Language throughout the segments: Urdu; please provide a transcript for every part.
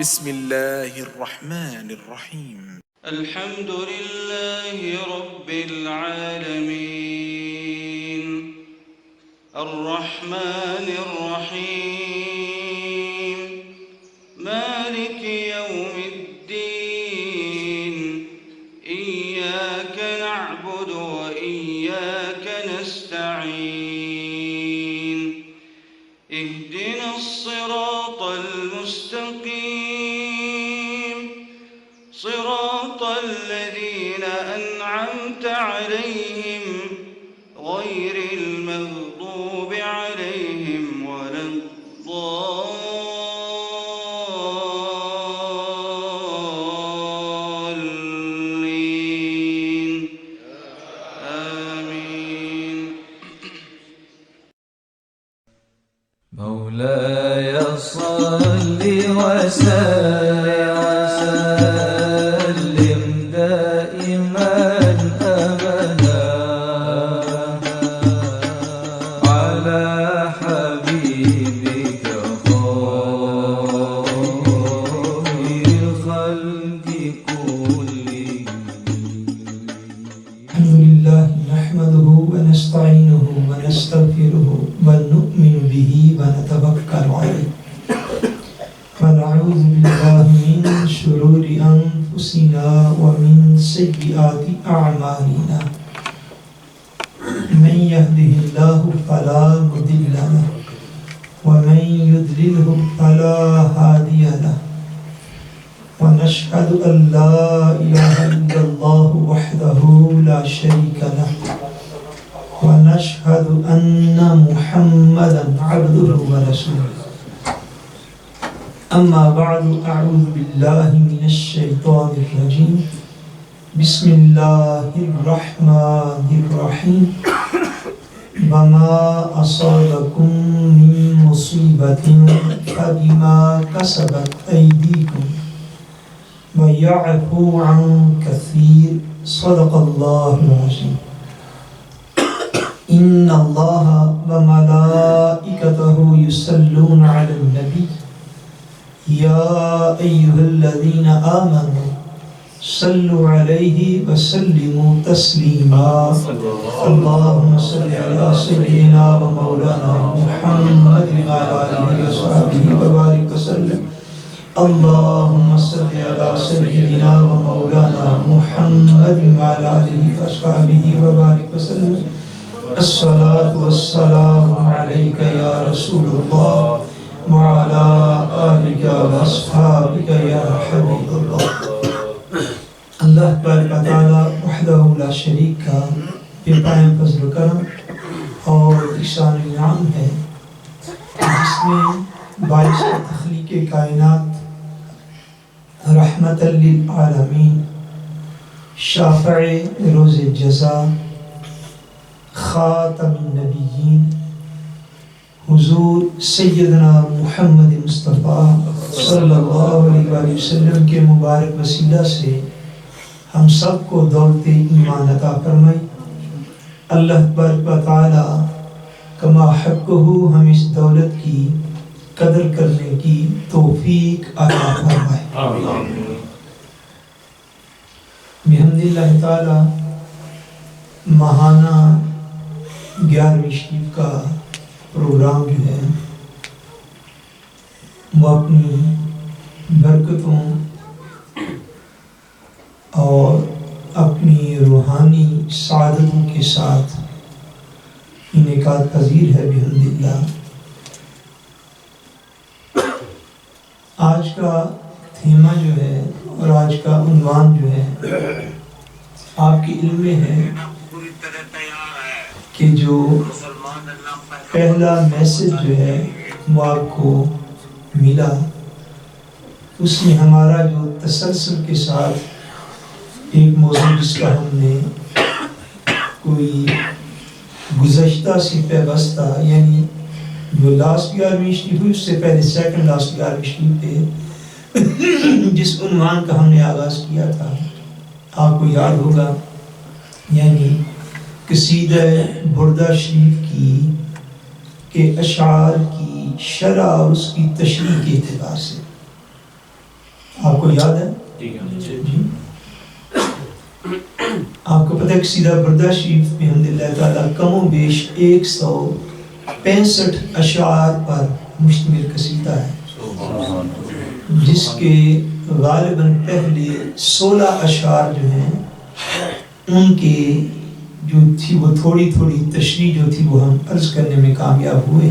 بسم الله الرحمن الرحيم. الحمد لله رب العالمين الرحمن الرحيم مالك يوم الدين إياك نعبد وإياك نستعين اهدنا الصراط المستقيم صراط الذين أنعمت عليهم غير المغضوب عليهم ولا الضالين آمين. مولاي صل وسلم دائما أبدا على حبيبك خير الخلق كلهم. الحمد لله نحمده ونستعينه ونستغفره ونؤمن به ونتوكل عليه ونعوذ بالله من شرور أنفسنا ومن سيئات أعمالنا من يهده الله فلا مضل له ومن يضلله فلا هادي له ونشهد أن لا إله إلا الله وحده لا شريك له ونشهد أن محمدا عبده ورسوله. أما بعد أعوذ بالله من الشيطان الرجيم بسم الله الرحمن الرحيم وما أصابكم من مصيبة فبما كسبت أيديكم ويعفو عن كثير صدق الله العظيم. إن الله وملائكته يصلون على النبي يا أيها الذين آمنوا صلوا عليه وسلموا تسليما. اللهم صل على سيدنا ومولانا محمد وعلى آله وصحبه وبارك وسلم. اللهم صل على سيدنا ومولانا محمد وعلى آله وصحبه وبارك وسلم. الصلاة والسلام عليك يا رسول الله وعلى آلك وأصحابك يا حبيب الله. اللہ تبارک و تعالی وحدہ لا شریک کا بے پائے فضل و کرم اور احسان و انعام ہے جس میں باعث تخلیق کائنات رحمت للعالمین شافع روز جزا خاتم النبیین حضور سیدنا محمد مصطفیٰ صلی اللہ علیہ وآلہ وسلم کے مبارک وسیلہ سے ہم سب کو دولت ایمان عطا فرمائی. اللہ تبارک و تعالی کما حقہ ہم اس دولت کی قدر کرنے کی توفیق عطا فرمائے. بحمد اللہ تعالی ماہانہ 11ویں شریف کا پروگرام جو ہے وہ اپنی برکتوں اور اپنی روحانی سعادتوں کے ساتھ انعقاد پذیر ہے بحمد اللہ. آج کا تھیمہ جو ہے اور آج کا عنوان جو ہے آپ کے علم میں ہے کہ جو پہلا میسج جو ہے وہ آپ کو ملا اس میں ہمارا جو تسلسل کے ساتھ ایک موضوع جس کا ہم نے کوئی گزشتہ سے پیوستہ یعنی جو لاسٹ 11ویں شریف ہوئی اس سے پہلے سیکنڈ لاسٹ 11ویں شریف پہ جس عنوان کا ہم نے آغاز کیا تھا آپ کو یاد ہوگا یعنی قصیدہ بردہ شریف کی کے اشعار کی شرح اور اس کی تشریح کے اعتبار سے کو یاد ہے؟ جی آپ کو پتہ ہے کہ سیدھا بردہ شریف میں الحمدللہ تعالیٰ کم و بیش 165 اشعار پر مشتمل قصیدہ ہے، جس کے غالباً پہلے 16 اشعار جو ہیں ان کے جو تھی وہ تھوڑی تھوڑی تشریح جو تھی وہ ہم عرض کرنے میں کامیاب ہوئے۔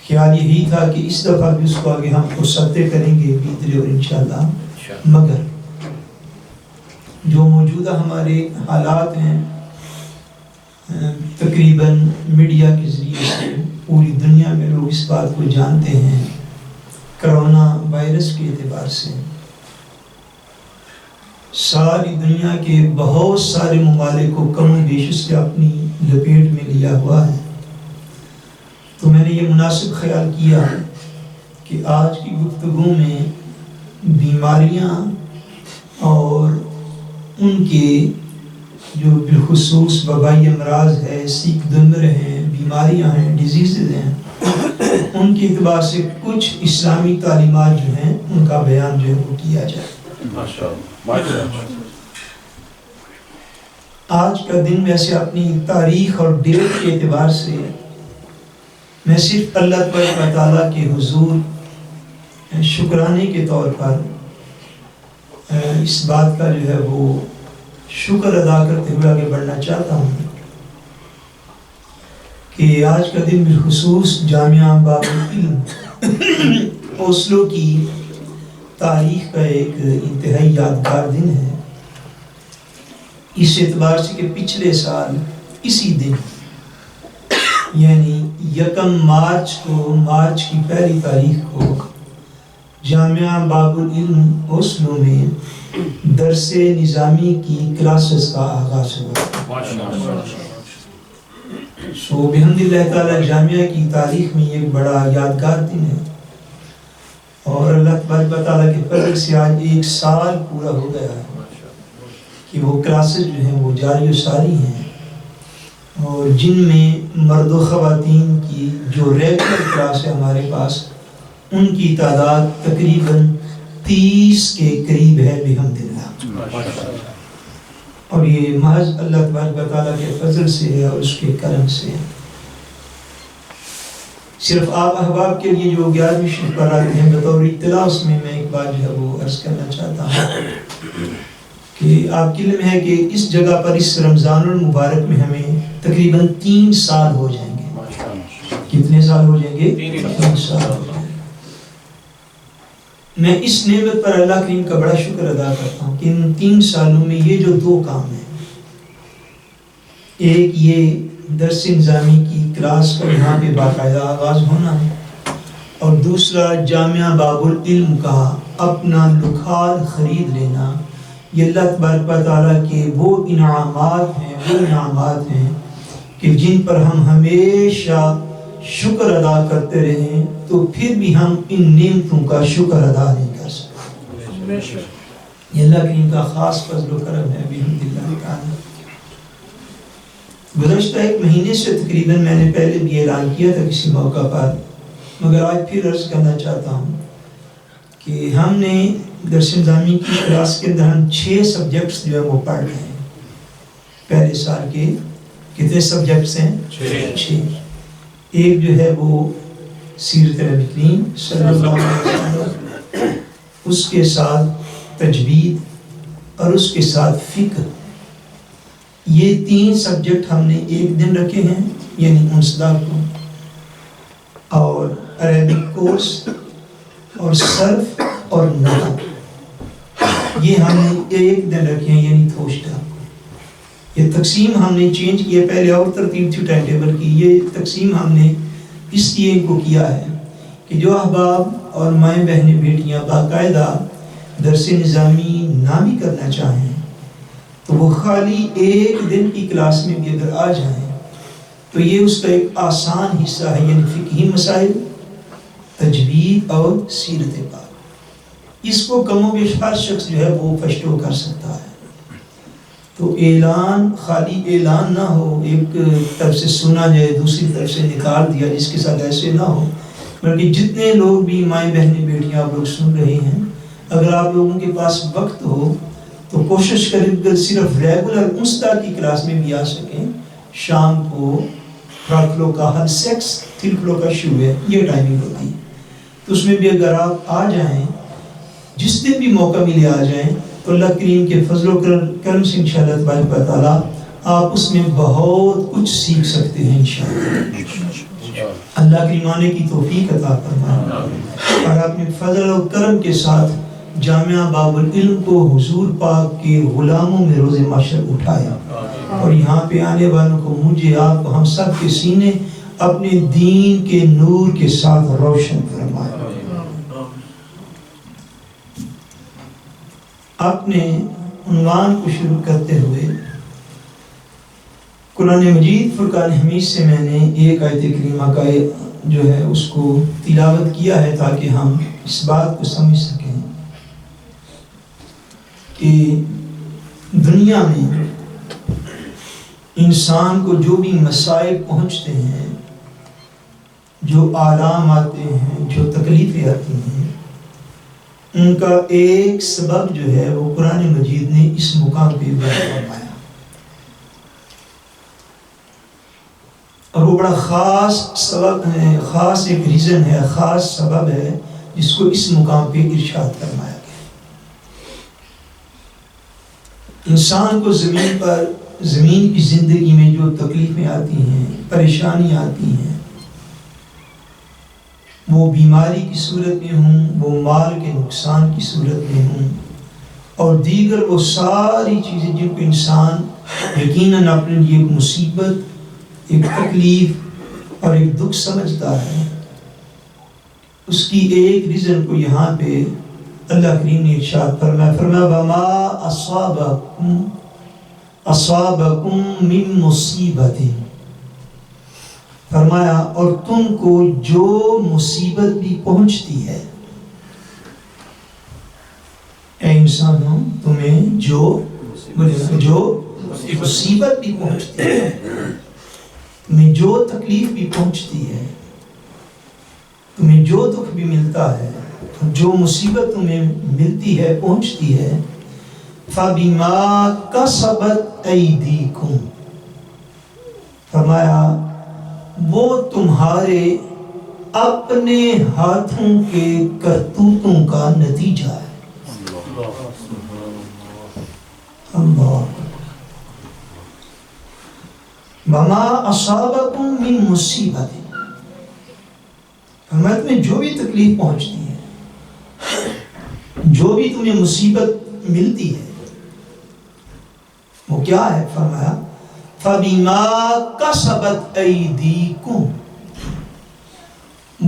خیال یہی تھا کہ اس دفعہ بھی اس کو آگے ہم فرصتیں کریں گے بیدرے اور انشاءاللہ، مگر جو موجودہ ہمارے حالات ہیں تقریباً میڈیا کے ذریعے سے پوری دنیا میں لوگ اس بات کو جانتے ہیں، کرونا وائرس کے اعتبار سے ساری دنیا کے بہت سارے ممالک کو کم و بیش اس نے اپنی لپیٹ میں لیا ہوا ہے۔ تو میں نے یہ مناسب خیال کیا کہ آج کی گفتگو میں بیماریاں اور ان کے جو بالخصوص وبائی امراض ہے، سیک دمر ہیں، بیماریاں ہیں، ڈیزیزز ہیں، ان کے اعتبار سے کچھ اسلامی تعلیمات جو ہیں ان کا بیان جو ہے وہ کیا جائے۔ آج کا دن ویسے اپنی تاریخ اور ڈیٹ کے اعتبار سے میں صرف اللہ تبارک و تعالیٰ کے حضور شکرانے کے طور پر اس بات کا جو ہے وہ شکر ادا کرتے ہوئے آگے بڑھنا چاہتا ہوں کہ آج کا دن بالخصوص جامعہ باب العلم اوسلو کی تاریخ کا ایک انتہائی یادگار دن ہے، اس اعتبار سے کہ پچھلے سال اسی دن یعنی 1 مارچ کو، مارچ کی پہلی تاریخ کو جامعہ باب العلم اوسلو میں درس نظامی کی کلاسز کا آغاز ہوا۔ سو بحمداللہ تعالی جامعہ کی تاریخ میں یہ بڑا یادگار دن ہے، اور اللہ تبارک و تعالیٰ کے فضل سے آج 1 سال پورا ہو گیا ہے کہ وہ کلاسز جو ہیں وہ جاری و ساری ہیں، اور جن میں مرد و خواتین کی جو ریگولر کلاس ہے ہمارے پاس ان کی تعداد تقریباً 30 کے قریب ہے بحمداللہ، اور یہ محض اللہ تبارک و تعالیٰ کے فضل سے ہے اور اس کے کرم سے ہے۔ صرف آپ احباب کے لیے جو 11ویں شب پر آتے ہیں بطور اطلاع، اس میں ایک بات جو ہے وہ عرض کرنا چاہتا ہوں کہ آپ کے علم ہے کہ اس جگہ پر اس رمضان المبارک میں ہمیں تقریباً 3 سال ہو جائیں گے۔ کتنے سال ہو جائیں گے؟ 3 سال ہو جائیں گے۔ میں اس نعمت پر اللہ کریم کا بڑا شکر ادا کرتا ہوں کہ ان 3 سالوں میں یہ جو 2 کام ہیں، ایک یہ درس نظامی کی کلاس کا یہاں پہ باقاعدہ آغاز ہونا ہے، اور دوسرا جامعہ باب العلم کا اپنا لکھال خرید لینا، یہ اللہ تبارک و تعالیٰ کے وہ انعامات ہیں کہ جن پر ہم ہمیشہ شکر ادا کرتے رہیں تو پھر بھی ہم ان نعمتوں کا شکر ادا نہیں کر سکتے۔ یہ اللہ کریم کا خاص فضل و کرم ہے بحمداللہ تعالیٰ۔ گزشتہ 1 مہینے سے تقریباً میں نے پہلے بھی اعلان کیا تھا کسی موقع پر، مگر آج پھر عرض کرنا چاہتا ہوں کہ ہم نے درس نظامی کی کلاس کے اندر ہم 6 سبجیکٹس جو ہے وہ پڑھ رہے ہیں۔ پہلے سال کے کتنے سبجیکٹس ہیں؟ 6۔ ایک جو ہے وہ سیرت نبی کریم صلی اللہ علیہ وسلم، اس کے ساتھ تجوید اور اس کے ساتھ فقہ، یہ 3 سبجیکٹ ہم نے ایک دن رکھے ہیں، یعنی 19 کو، اور عربک کورس اور صرف اور نحو یہ ہم نے ایک دن رکھے ہیں، یعنی تھوشٹا۔ یہ تقسیم ہم نے چینج کیا، پہلے اور ترتیب تھی ٹائم ٹیبل کی، یہ تقسیم ہم نے اس لیے ان کو کیا ہے کہ جو احباب اور مائیں بہنیں بیٹیاں باقاعدہ درس نظامی نہ بھی کرنا چاہیں تو وہ خالی ایک دن کی کلاس میں بھی اگر آ جائیں تو یہ اس کا ایک آسان حصہ ہے، یعنی فقہی مسائل، تجوید اور سیرت پاک، اس کو کم و بیش ہر شخص جو ہے وہ فشٹو کر سکتا ہے۔ تو اعلان خالی اعلان نہ ہو، ایک طرف سے سنا جائے دوسری طرف سے نکال دیا، جس کے ساتھ ایسے نہ ہو، بلکہ جتنے لوگ بھی مائیں بہنیں بیٹیاں آپ لوگ سن رہے ہیں، اگر آپ لوگوں کے پاس وقت ہو تو کوشش کریں کہ صرف ریگولر انستا کی کلاس میں بھی آ سکیں. شام کو 8 کلو کا ہر 3 کلو کا شروع ہے، یہ ٹائمنگ ہوتی ہے. تو اس میں بھی اگر آپ آ جائیں، جس دن بھی موقع ملے آ جائیں، تو اللہ کریم کے فضل و کرم سے انشاءاللہ تبارک و تعالیٰ آپ اس میں بہت کچھ سیکھ سکتے ہیں انشاءاللہ. اللہ کریم آنے کی توفیق عطا فرمائے اور اپنے فضل و کرم کے ساتھ جامعہ باب العلم کو حضور پاک کے غلاموں میں روز محشر اٹھایا اور یہاں پہ آنے والوں کو، مجھے، آپ کو، ہم سب کے سینے اپنے دین کے نور کے ساتھ روشن فرمائے. اپنے عنوان کو شروع کرتے ہوئے قرآن مجید فرقان حمید سے میں نے ایک آیت کریمہ کا جو ہے اس کو تلاوت کیا ہے تاکہ ہم اس بات کو سمجھ سکیں کہ دنیا میں انسان کو جو بھی مسائل پہنچتے ہیں، جو آلام آتے ہیں، جو تکلیفیں آتی ہیں، ان کا ایک سبب جو ہے وہ قرآن مجید نے اس مقام پہ بیان فرمایا اور وہ بڑا خاص سبب ہے، خاص ایک ریزن ہے، خاص سبب ہے جس کو اس مقام پہ ارشاد فرمایا گیا. انسان کو زمین پر، زمین کی زندگی میں جو تکلیفیں آتی ہیں، پریشانی آتی ہیں، وہ بیماری کی صورت میں ہوں، وہ مال کے نقصان کی صورت میں ہوں، اور دیگر وہ ساری چیزیں جن کو انسان یقیناً اپنے لیے ایک مصیبت، ایک تکلیف اور ایک دکھ سمجھتا ہے، اس کی ایک ریزن کو یہاں پہ اللہ کریم نے ارشاد فرمایا وَمَا أَصَابَكُم مِّن مُّصِیبَةٍ، فرمایا اور تم کو جو مصیبت بھی پہنچتی ہے، اے انسانوں تمہیں جو مصیبت بھی پہنچتی ہے، تمہیں جو تکلیف بھی پہنچتی ہے، تمہیں جو دکھ بھی ملتا ہے، جو مصیبت تمہیں ملتی ہے، پہنچتی ہے، فَبِمَا كَسَبَتْ أَيْدِيكُمْ، فرمایا وہ تمہارے اپنے ہاتھوں کے کرتوتوں کا نتیجہ ہے. اللہ وَمَا أَصَابَكُم مِّن مُّصِیبَةٍ، فرمایا تمہیں جو بھی تکلیف پہنچتی ہے، جو بھی تمہیں مصیبت ملتی ہے، وہ کیا ہے؟ فرمایا فَبِمَا كَسَبَتْ أَيْدِيكُمْ،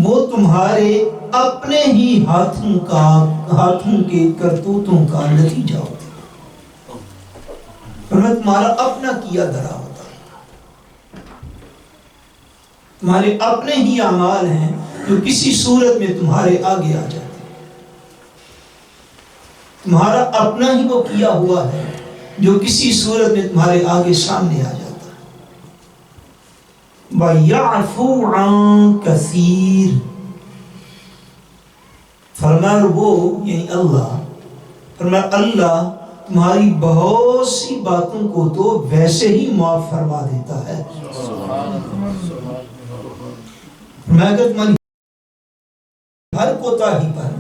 وہ تمہارے اپنے ہی ہاتھوں کے کرتوتوں کا نتیجہ ہوتا ہے. فرمایا تمہارا اپنا کیا دھرا ہوتا ہے، تمہارے اپنے ہی اعمال ہیں جو کسی صورت میں تمہارے آگے آ جاتے ہیں. تمہارا اپنا ہی وہ کیا ہوا ہے جو کسی صورت میں تمہارے آگے سامنے آ جاتا ہے. وَيَعْفُو عَن كَثِيرٍ، فرمایا وہ یعنی اللہ، فرمایا اللہ تمہاری بہت سی باتوں کو تو ویسے ہی معاف فرما دیتا ہے. میں اگر تمہاری ہر کوتاہی پر،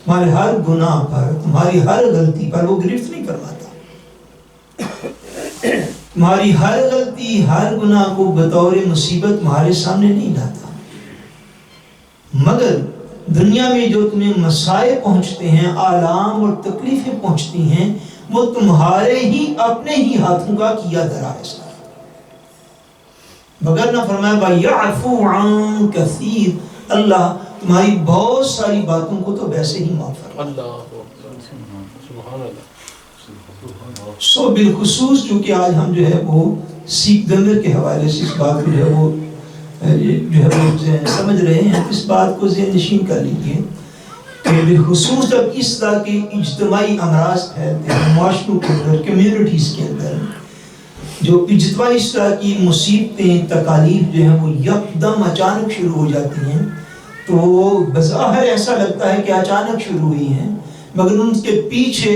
تمہارے ہر گناہ پر، تمہاری ہر غلطی پر وہ گرفت نہیں فرماتا. تمہاری ہر غلطی، ہر گناہ کو بطور مصیبت تمہارے سامنے نہیں لاتا، مگر دنیا میں جو تمہیں مسائل پہنچتے ہیں، آلام اور تکلیفیں پہنچتی ہیں، وہ تمہارے ہی اپنے ہی ہاتھوں کا کیا دھرا ہے. مگر نہ فرمایا وَيَعْفُو عَن كَثِيرٍ، اللہ تمہاری بہت ساری باتوں کو تو ویسے ہی معاف فرماتا. سو بالخصوص چونکہ آج ہم جو ہے وہ سکھ دمر کے حوالے سے اس بات کو جو ہے وہ سمجھ رہے ہیں، اس بات کو ذہن نشین کر لیجیے کہ بالخصوص جب اس طرح کے اجتماعی امراض پھیلتے ہیں معاشروں کے اندر، کمیونٹیز کے اندر، جو اجتماعی اس طرح کی مصیبتیں، تکالیف جو ہیں وہ یکدم اچانک شروع ہو جاتی ہیں، تو بظاہر ایسا لگتا ہے کہ اچانک شروع ہوئی ہیں، مگر ان کے پیچھے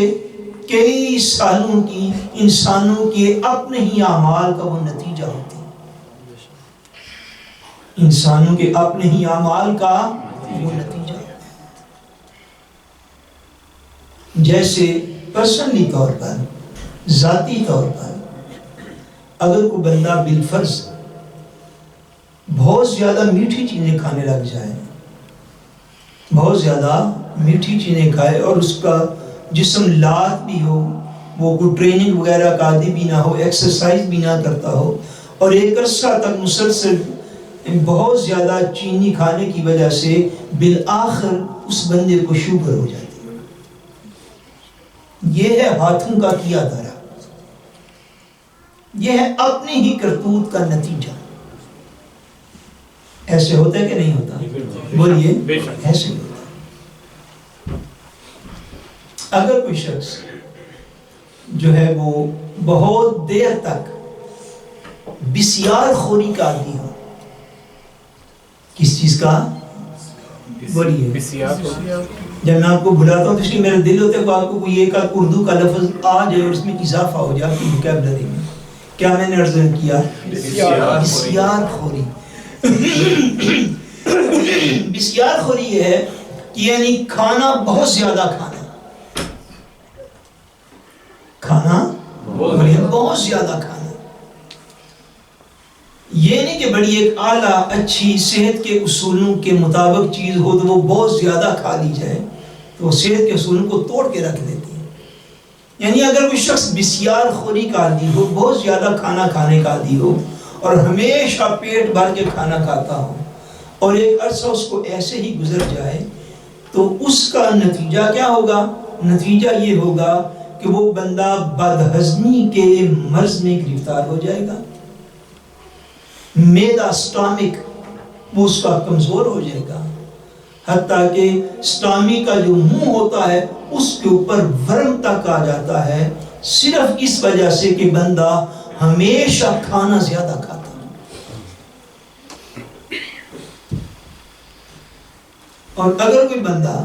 کئی سالوں کی انسانوں کے اپنے ہی اعمال کا وہ نتیجہ ہوتی ہے، انسانوں کے اپنے ہی اعمال کا وہ نتیجہ ہوتا ہے۔ جیسے پرسنلی طور پر، ذاتی طور پر اگر کوئی بندہ بالفرض بہت زیادہ میٹھی چیزیں کھانے لگ جائے، بہت زیادہ میٹھی چیزیں کھائے اور اس کا جسم لات بھی ہو، وہ کوئی ٹریننگ وغیرہ کا عادی بھی نہ ہو، ایکسرسائز بھی نہ کرتا ہو، اور ایک عرصہ تک مسلسل بہت زیادہ چینی کھانے کی وجہ سے بالآخر اس بندے کو شوگر ہو جاتی ہے۔ یہ ہے ہاتھوں کا کیا دھرا، یہ ہے اپنی ہی کرتوت کا نتیجہ۔ ایسے ہوتا ہے کہ نہیں ہوتا؟ بولیے، ایسے ہوتا ہے۔ اگر کوئی شخص جو ہے وہ بہت دیر تک بسیار خوری کا عادی ہو، کس چیز کا؟ بولیے، جب میں آپ کو بلاتا ہوں تو اس لیے میرا دل ہوتا ہے کہ آپ کو کوئی ایک اردو کا لفظ آ جائے اور اس میں اضافہ ہو جائے آپ کی وکیبلری میں۔ کیا میں نے عرض کیا؟ بسیار خوری۔ بسیار خوری یہ ہے کہ یعنی کھانا بہت زیادہ کھانا، کھانا بہت زیادہ کھانا، یہ نہیں کہ بڑی ایک اعلیٰ اچھی صحت کے اصولوں کے مطابق چیز ہو تو وہ بہت زیادہ کھا لی جائے تو وہ صحت کے اصولوں کو توڑ کے رکھ دیتی ہے۔ یعنی اگر کوئی شخص بسیار خوری کا عادی ہو، بہت زیادہ کھانا کھانے کا عادی ہو اور ہمیشہ پیٹ بھر کے کھانا کھاتا ہو اور ایک عرصہ اس کو ایسے ہی گزر جائے تو اس کا نتیجہ کیا ہوگا؟ نتیجہ یہ ہوگا کہ وہ بندہ بدہضمی کے مرض میں گرفتار ہو جائے گا، میدا سٹامک وہ اس کا کمزور ہو جائے گا، حتیٰ کہ سٹامک کا جو منہ ہوتا ہے اس کے اوپر ورم تک آ جاتا ہے، صرف اس وجہ سے کہ بندہ ہمیشہ کھانا زیادہ کھاتا ہے۔ اور اگر کوئی بندہ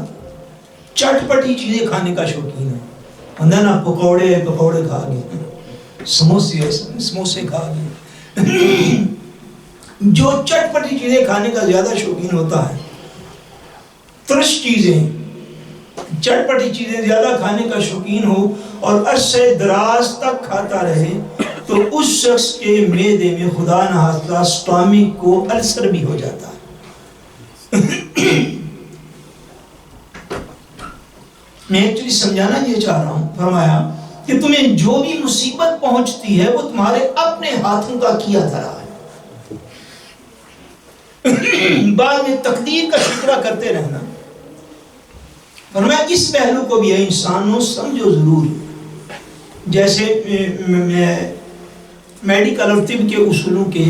چٹ پٹی چیزیں کھانے کا شوقین ہے، نا پکوڑے کھا گئے، سموسے کھا گئے، جو چٹ پٹی چیزیں کھانے کا زیادہ شوقین ہوتا ہے، ترش چیزیں، چٹ پٹی چیزیں زیادہ کھانے کا شوقین ہو اور عرصے دراز تک کھاتا رہے تو اس شخص کے معدے میں خدا نخواستہ سٹامک کو السر بھی ہو جاتا ہے۔ میں ایکچولی سمجھانا یہ چاہ رہا ہوں، فرمایا کہ تمہیں جو بھی مصیبت پہنچتی ہے وہ تمہارے اپنے ہاتھوں کا کیا دھرا ہے۔ بعد میں تقدیر کا شکریہ کرتے رہنا۔ فرمایا اس پہلو کو بھی ہے انسانوں سمجھو ضرور، جیسے میڈیکل اور طب کے اصولوں کے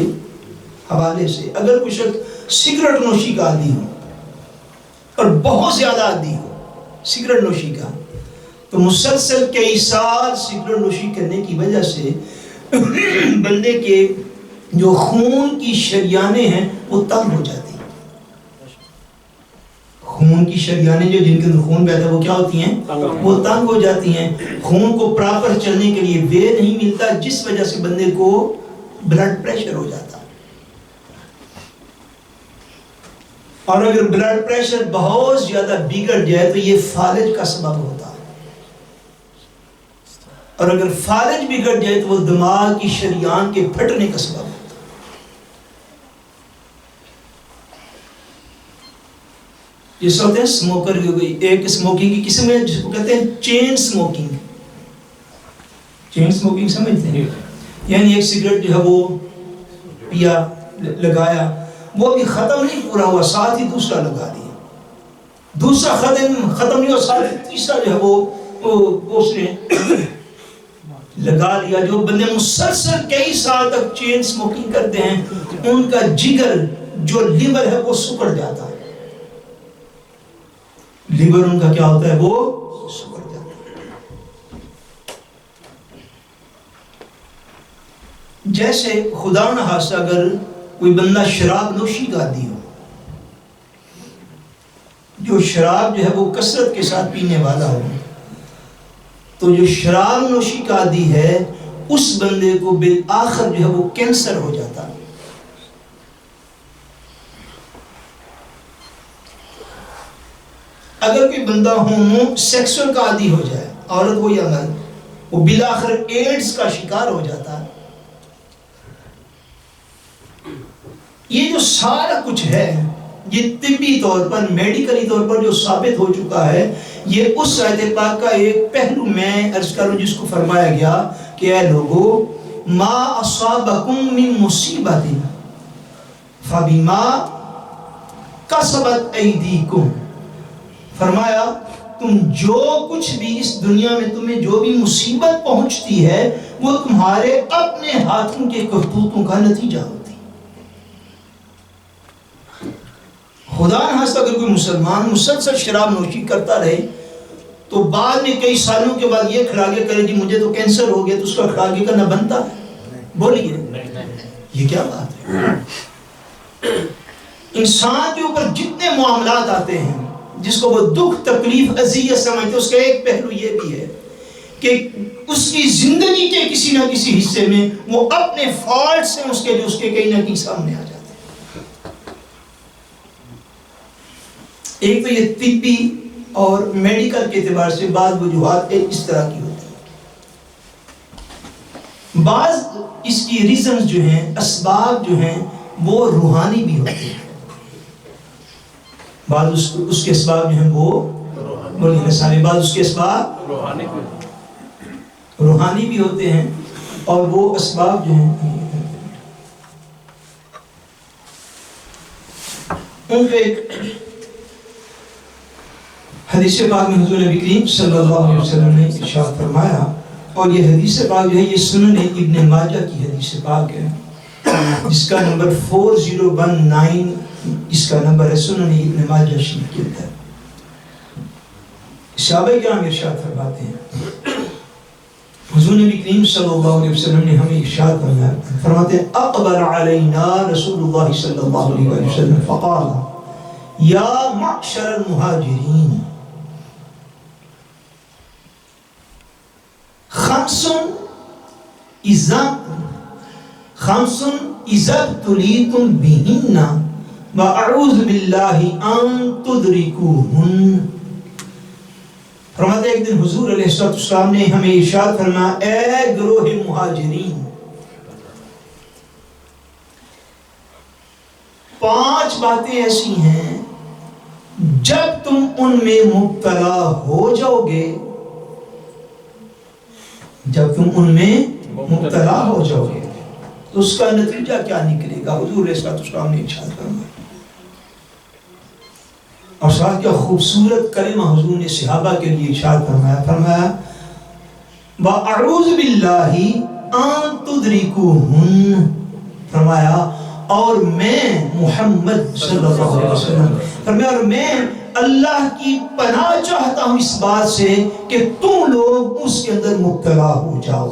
حوالے سے اگر کوئی شخص سگریٹ نوشی کا عادی ہو اور بہت زیادہ عادی ہو سگریٹ نوشی کا، تو مسلسل کئی سال سگریٹ نوشی کرنے کی وجہ سے بندے کے جو خون کی شریانیں ہیں وہ تنگ ہو جاتی ہیں۔ خون کی شریانیں جو جن کے اندر خون بہتا ہے وہ کیا ہوتی ہیں؟ وہ تنگ ہو جاتی ہیں، خون کو پراپر چلنے کے لیے وے نہیں ملتا، جس وجہ سے بندے کو بلڈ پریشر ہو جاتا ہے۔ اور اگر بلڈ پریشر بہت زیادہ بگڑ جائے تو یہ فالج کا سبب ہوتا ہے، اور اگر فالج بگڑ جائے تو وہ دماغ کی شریان کے پھٹنے کا سبب ہوتا ہے۔ جس ہوتے ہیں سموکر کی ہوئی ایک سموکنگ کی قسم ہے جس کو کہتے ہیں چین سموکنگ۔ چین سموکنگ سمجھتے ہیں؟ یعنی ایک سگریٹ جو ہے وہ پیا، لگایا، وہ بھی ختم نہیں پورا ہوا، ساتھ ہی دوسرا لگا دیا، دوسرا ختم نہیں ہوا، ساتھ ہی تیسرا جو ہے وہ اس نے لگا لیا۔ جو بندے مسلسل کئی سال تک چین سموکنگ کرتے ہیں ان کا جگر جو لیور ہے وہ سکڑ جاتا ہے، لیور ان کا کیا ہوتا ہے؟ وہ سکڑ جاتا ہے۔ جیسے خدا نہ خواستہ اگر کوئی بندہ شراب نوشی کا عادی ہو، جو شراب جو ہے وہ کثرت کے ساتھ پینے والا ہو، تو جو شراب نوشی کا عادی ہے اس بندے کو بالآخر جو ہے وہ کینسر ہو جاتا ہے۔ اگر کوئی بندہ ہومو سیکسول کا عادی ہو جائے، عورت ہو یا مرد، وہ بالآخر ایڈز کا شکار ہو جاتا ہے۔ یہ جو سارا کچھ ہے، یہ طبی طور پر، میڈیکلی طور پر جو ثابت ہو چکا ہے، یہ اس آیت پاک کا ایک پہلو میں عرض کروں جس کو فرمایا گیا کہ اے لوگو ما اصابکم من مصیبت فبما کسبت ایدیکم، فرمایا تم جو کچھ بھی اس دنیا میں تمہیں جو بھی مصیبت پہنچتی ہے وہ تمہارے اپنے ہاتھوں کے کرتوتوں کا نتیجہ ہوتی۔ خدا نخواستہ اگر کوئی مسلمان مسلسل شراب نوشی کرتا رہے تو بعد میں کئی سالوں کے بعد یہ کھڑاگے کرے جی مجھے تو کینسر ہو گیا، تو اس کا کھڑاگے کرنا بنتا ہے؟ بولیے یہ کیا بات ہے؟ انسان کے اوپر جتنے معاملات آتے ہیں جس کو وہ دکھ تکلیف اذیت سمجھتے، اس کا ایک پہلو یہ بھی ہے کہ اس کی زندگی کے کسی نہ کسی حصے میں وہ اپنے فالٹس ہیں اس کے جو اس کے کہیں نہ کہیں سامنے آ جاتے ہیں۔ ایک تو یہ طبی اور میڈیکل کے اعتبار سے بعض وجوہات اس طرح کی ہوتی ہیں، بعض اس کی ریزنز جو ہیں، اسباب جو ہیں وہ روحانی بھی ہوتے ہیں، بعض اس کے اسباب جو ہیں وہ بولیے نسانے، بعض اس کے اسباب روحانی بھی ہوتے ہیں، اور وہ اسباب جو ہیں ان پہ ایک حدیث پاک میں حضور نبی کریم صلی اللہ علیہ وسلم نے ارشاد فرمایا، اور یہ حدیث پاک جو ہے یہ سنن ابن ماجہ کی حدیث پاک ہے جس کا نمبر 4019 اس کا نمبر ہے، سنن ابن ماجہ شریف کے اندر۔ صحابہ کرام ارشاد فرماتے ہیں، حضور نبی کریم صلی اللہ علیہ وسلم نے ہمیں ارشاد فرمایا، فرماتے ہیں اقبل علینا رسول اللہ صلی اللہ علیہ وسلم فقال یا معشر المہاجرین خمس اذا ابتلیتم بہن واعوذ باللہ ان تدرکوہن۔ فرماتے ایک دن حضور علیہ السلام نے ہمیں ارشاد فرمایا، اے گروہ مہاجرین، 5 باتیں ایسی ہیں جب تم ان میں مبتلا ہو جاؤ گے، جب تم ان میں مبتلا ہو جاؤ گے تو اس کا نتیجہ کیا نکلے گا؟ حضور علیہ السلام نے ارشاد فرمایا، اور ساتھ کیا خوبصورت کلمہ حضور نے صحابہ کے لیے ارشاد فرمایا، فرمایا وَأَعُوذُ بِاللَّهِ أَن تُدْرِكُوهُنَّ، فرمایا اور میں محمد صلی اللہ علیہ وسلم فرمایا اور میں اللہ کی پناہ چاہتا ہوں اس بات سے کہ تم لوگ اس کے اندر مبتلا ہو جاؤ۔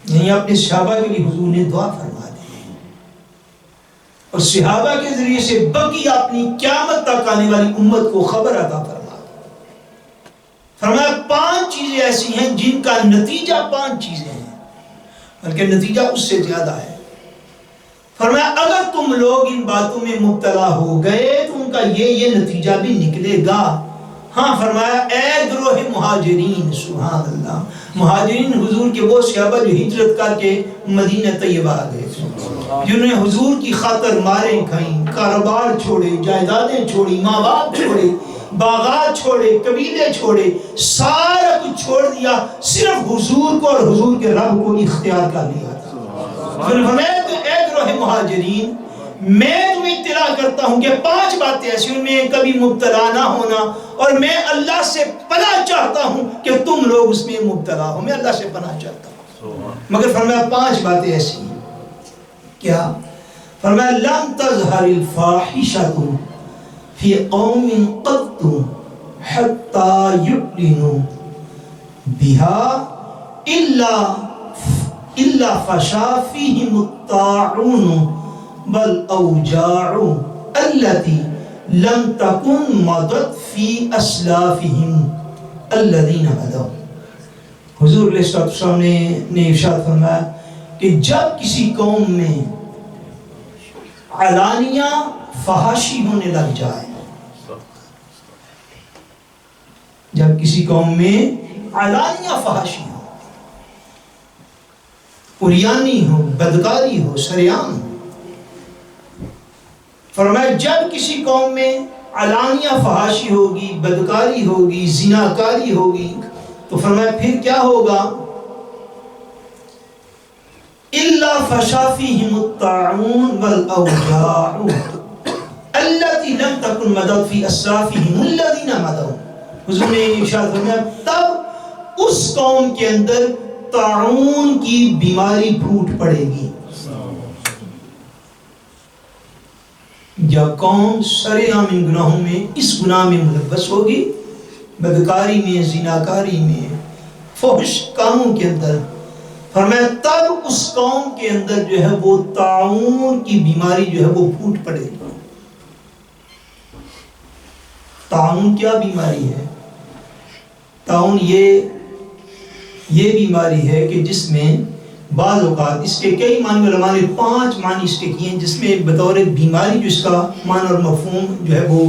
یعنی اپنے صحابہ کے لیے حضور نے دعا فرما دی، اور صحابہ کے ذریعے سے بقی اپنی قیامت تک آنے والی امت کو خبر عطا فرما دی۔ فرمایا 5 چیزیں ایسی ہیں جن کا نتیجہ 5 چیزیں ہیں، بلکہ نتیجہ اس سے زیادہ ہے۔ فرمایا اگر تم لوگ ان باتوں میں مبتلا ہو گئے تو ان کا یہ نتیجہ بھی نکلے گا۔ ہاں فرمایا اے گروہ مہاجرین، سبحان اللہ، مہاجرین حضور کے وہ صحابہ جو ہجرت کر کے مدینہ طیبہ آ گئے، جنہوں نے حضور کی خاطر ماریں کھائیں، کاروبار چھوڑے، جائیدادیں چھوڑی، ماں باپ چھوڑے، باغات چھوڑے، قبیلے چھوڑے، سارا کچھ چھوڑ دیا، صرف حضور کو اور حضور کے رب کو اختیار کر لیا تھا۔ اے گروہ مہاجرین، میں تمہیں اطلاع کرتا ہوں کہ 5 باتیں ایسی ان میں کبھی مبتلا نہ ہونا، اور میں اللہ سے پناہ چاہتا ہوں کہ تم لوگ اس میں مبتلا ہو، میں اللہ سے پناہ چاہتا ہوں۔ مگر فرمایا 5 باتیں ایسی ہیں، کیا؟ فرمایا لَن تَظْهَرِ الْفَاحِشَةُ فِي قَوْمٍ قَطُّ حَتَّى يُعْلِنُوا بِهَا إِلَّا فَشَا فِيهِمُ الطَّاعُونُ بَالْأَوْجَاعُ الَّتِي لم تکن مضت فی اسلافہم الذین مضوا. حضور علیہ السلام نے ارشاد فرمایا کہ جب کسی قوم میں علانیہ فحاشی ہونے لگ جائے، جب کسی قوم میں علانیہ فحاشی ہو، عریانی ہو، بدکاری ہو، سریعان ہو، فرمایا جب کسی قوم میں علانیہ فحاشی ہوگی، بدکاری ہوگی، زناکاری ہوگی، تو فرمایا پھر کیا ہوگا؟ الا فشا فیہم الطاعون والاوجاع التي لم تكن مضت في اسلافهم الذين مضوا. حضور نے ارشاد فرمایا تب اس قوم کے اندر طاعون کی بیماری پھوٹ پڑے گی. جب قوم سرعام ان گناہوں میں، اس گناہ میں ملوث ہوگی، بدکاری میں، زناکاری میں، فحش کاموں کے اندر، فرمایا تب اس قوم کے اندر جو ہے وہ طاعون کی بیماری جو ہے وہ پھوٹ پڑے گی. طاعون کیا بیماری ہے؟ طاعون یہ بیماری ہے کہ جس میں بعض اوقات اس کے کئی معنی، علماء نے 5 معنی اس کے کیے ہیں، جس میں بطور بیماری جو اس کا معنی اور مفہوم جو ہے وہ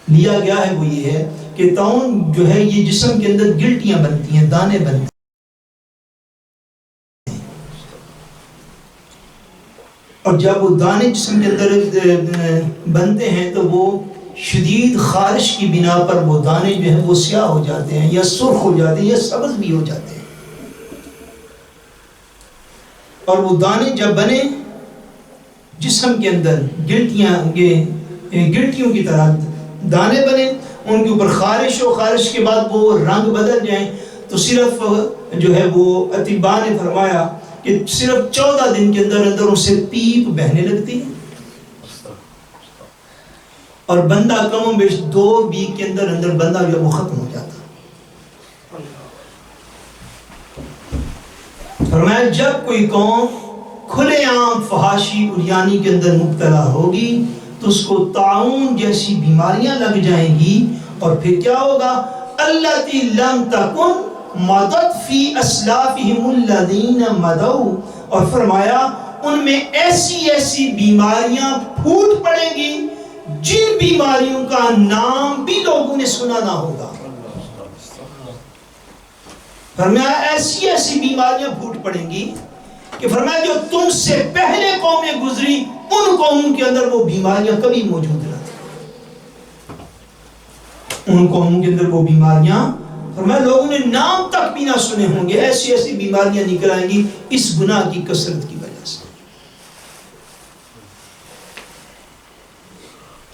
لیا گیا ہے وہ یہ ہے کہ طاعون جو ہے یہ جسم کے اندر گلٹیاں بنتی ہیں، دانے بنتے ہیں. اور جب وہ دانے جسم کے اندر بنتے ہیں تو وہ شدید خارش کی بنا پر وہ دانے جو ہیں وہ سیاہ ہو جاتے ہیں، یا سرخ ہو جاتے ہیں، یا سبز بھی ہو جاتے ہیں. اور وہ دانے جب بنے جسم کے اندر گلٹیوں کی طرح دانے بنے، ان کے اوپر خارش ہو، خارش کے بعد وہ رنگ بدل جائیں، تو صرف جو ہے وہ اطباء نے فرمایا کہ صرف 14 دن کے اندر اندر ان سے پیپ بہنے لگتی ہے، اور بندہ کم و بیش 2 ویک کے اندر اندر بندہ جو ہے وہ ختم ہو جاتا. فرمایا جب کوئی قوم کھلے عام فحاشی عریانی کے اندر مبتلا ہوگی تو اس کو طاعون جیسی بیماریاں لگ جائیں گی، اور پھر کیا ہوگا؟ التی لم تکن مضت فی اسلافہم الذین مضوا. اور فرمایا ان میں ایسی بیماریاں پھوٹ پڑیں گی جن بیماریوں کا نام بھی لوگوں نے سنا نہ ہوگا. فرمایا ایسی بیماریاں پھوٹ پڑیں گی کہ فرمایا جو تم سے پہلے قومیں گزری ان قوموں کے اندر وہ بیماریاں کبھی موجود نہ تھیں. ان قوموں کے اندر وہ بیماریاں فرمایا لوگوں نے نام تک بھی نہ سنے ہوں گے. ایسی بیماریاں نکل آئیں گی اس گناہ کی کثرت کی وجہ سے.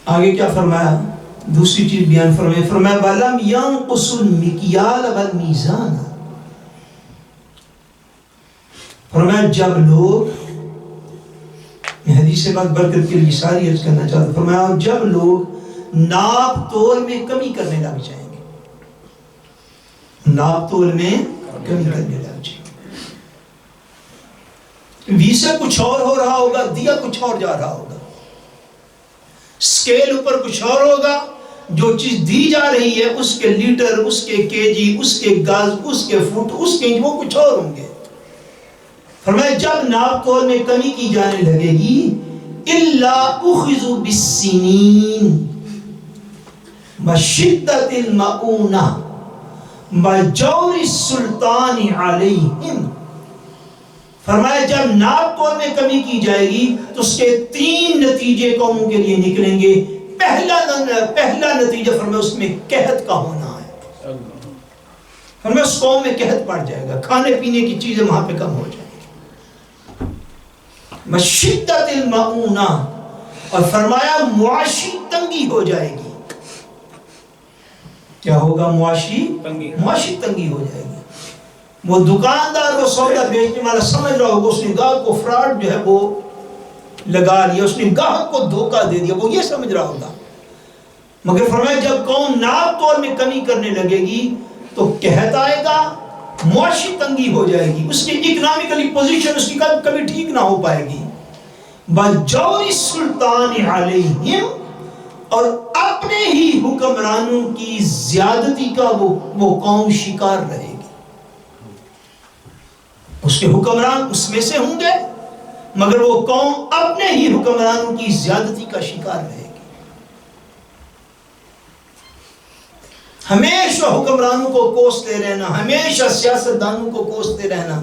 آگے کیا فرمایا؟ دوسری چیز بیان فرمایا وَلَمْ يَنْقُصُ الْمِكْيَالَ وَالْمِيزَانَ. فرمایا جب لوگ، میں حدیث سے بات برکت کے لیے ساری عرض کرنا چاہتا ہوں، فرمایا جب لوگ ناپ تول میں کمی کرنے لگ جائیں گے، ناپ تول میں کمی کرنے لگ جائیں گے، ویسا کچھ اور ہو رہا ہوگا، دیا کچھ اور جا رہا ہوگا، سکیل اوپر کچھ اور ہوگا، جو چیز دی جا رہی ہے اس کے لیٹر، اس کے کے جی، اس کے گز، اس کے فٹ، اس کے وہ کچھ اور ہوں گے. فرمایا جب ناپ تول میں کمی کی جانے لگے گی الا اخذوا بالسنین وشدت المؤونہ وجور السلطان علیہم. فرمایا جب ناپ تول میں کمی کی جائے گی تو اس کے 3 نتیجے قوموں کے لیے نکلیں گے. پہلا نتیجہ فرمایا اس میں قحط کا ہونا ہے. فرمایا اس قوم میں قحط پڑ جائے گا، کھانے پینے کی چیزیں وہاں پہ کم ہو جائیں گی. شدت المعونہ، اور فرمایا معاشی تنگی ہو جائے گی. کیا ہوگا؟ معاشی تنگی ہو جائے گی. وہ دکاندار وہ سودا بیچنے والا سمجھ رہا ہوگا اس نے گاہک کو فراڈ جو ہے وہ لگا لیا، اس نے گاہک کو دھوکہ دے دیا، وہ یہ سمجھ رہا ہوگا. مگر فرمایا جب قوم ناپ تول میں کمی کرنے لگے گی تو قحط آئے گا، معاشی تنگی ہو جائے گی، اس کی اکنامکلی پوزیشن اس کی کبھی ٹھیک نہ ہو پائے گی. بجور السلطان علیہم، اور اپنے ہی حکمرانوں کی زیادتی کا وہ قوم شکار رہے گی. اس کے حکمران اس میں سے ہوں گے مگر وہ قوم اپنے ہی حکمرانوں کی زیادتی کا شکار رہے گی. ہمیشہ حکمرانوں کو کوستے رہنا، ہمیشہ سیاستدانوں کو کوستے رہنا،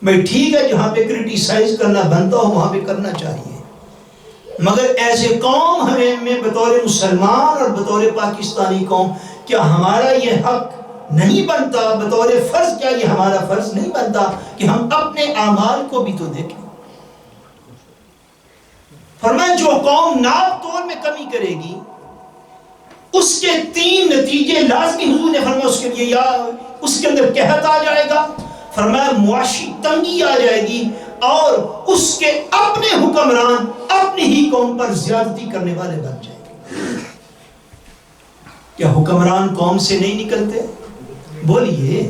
بھئی ٹھیک ہے جہاں پہ کرٹیسائز کرنا بنتا ہو وہاں پہ کرنا چاہیے، مگر ایسے قوم ہمیں بطور مسلمان اور بطور پاکستانی قوم کیا ہمارا یہ حق نہیں بنتا، بطور فرض کیا یہ ہمارا فرض نہیں بنتا کہ ہم اپنے اعمال کو بھی تو دیکھیں. فرمایا جو قوم ناپ تول میں کمی کرے گی اس کے 3 نتیجے لازمی حضور نے فرمایا اس کے لیے، یا اس کے اندر قحط آ جائے گا، فرمایا معاشی تنگی آ جائے گی، اور اس کے اپنے حکمران اپنی ہی قوم پر زیادتی کرنے والے بن جائیں گے. کیا حکمران قوم سے نہیں نکلتے؟ بولیے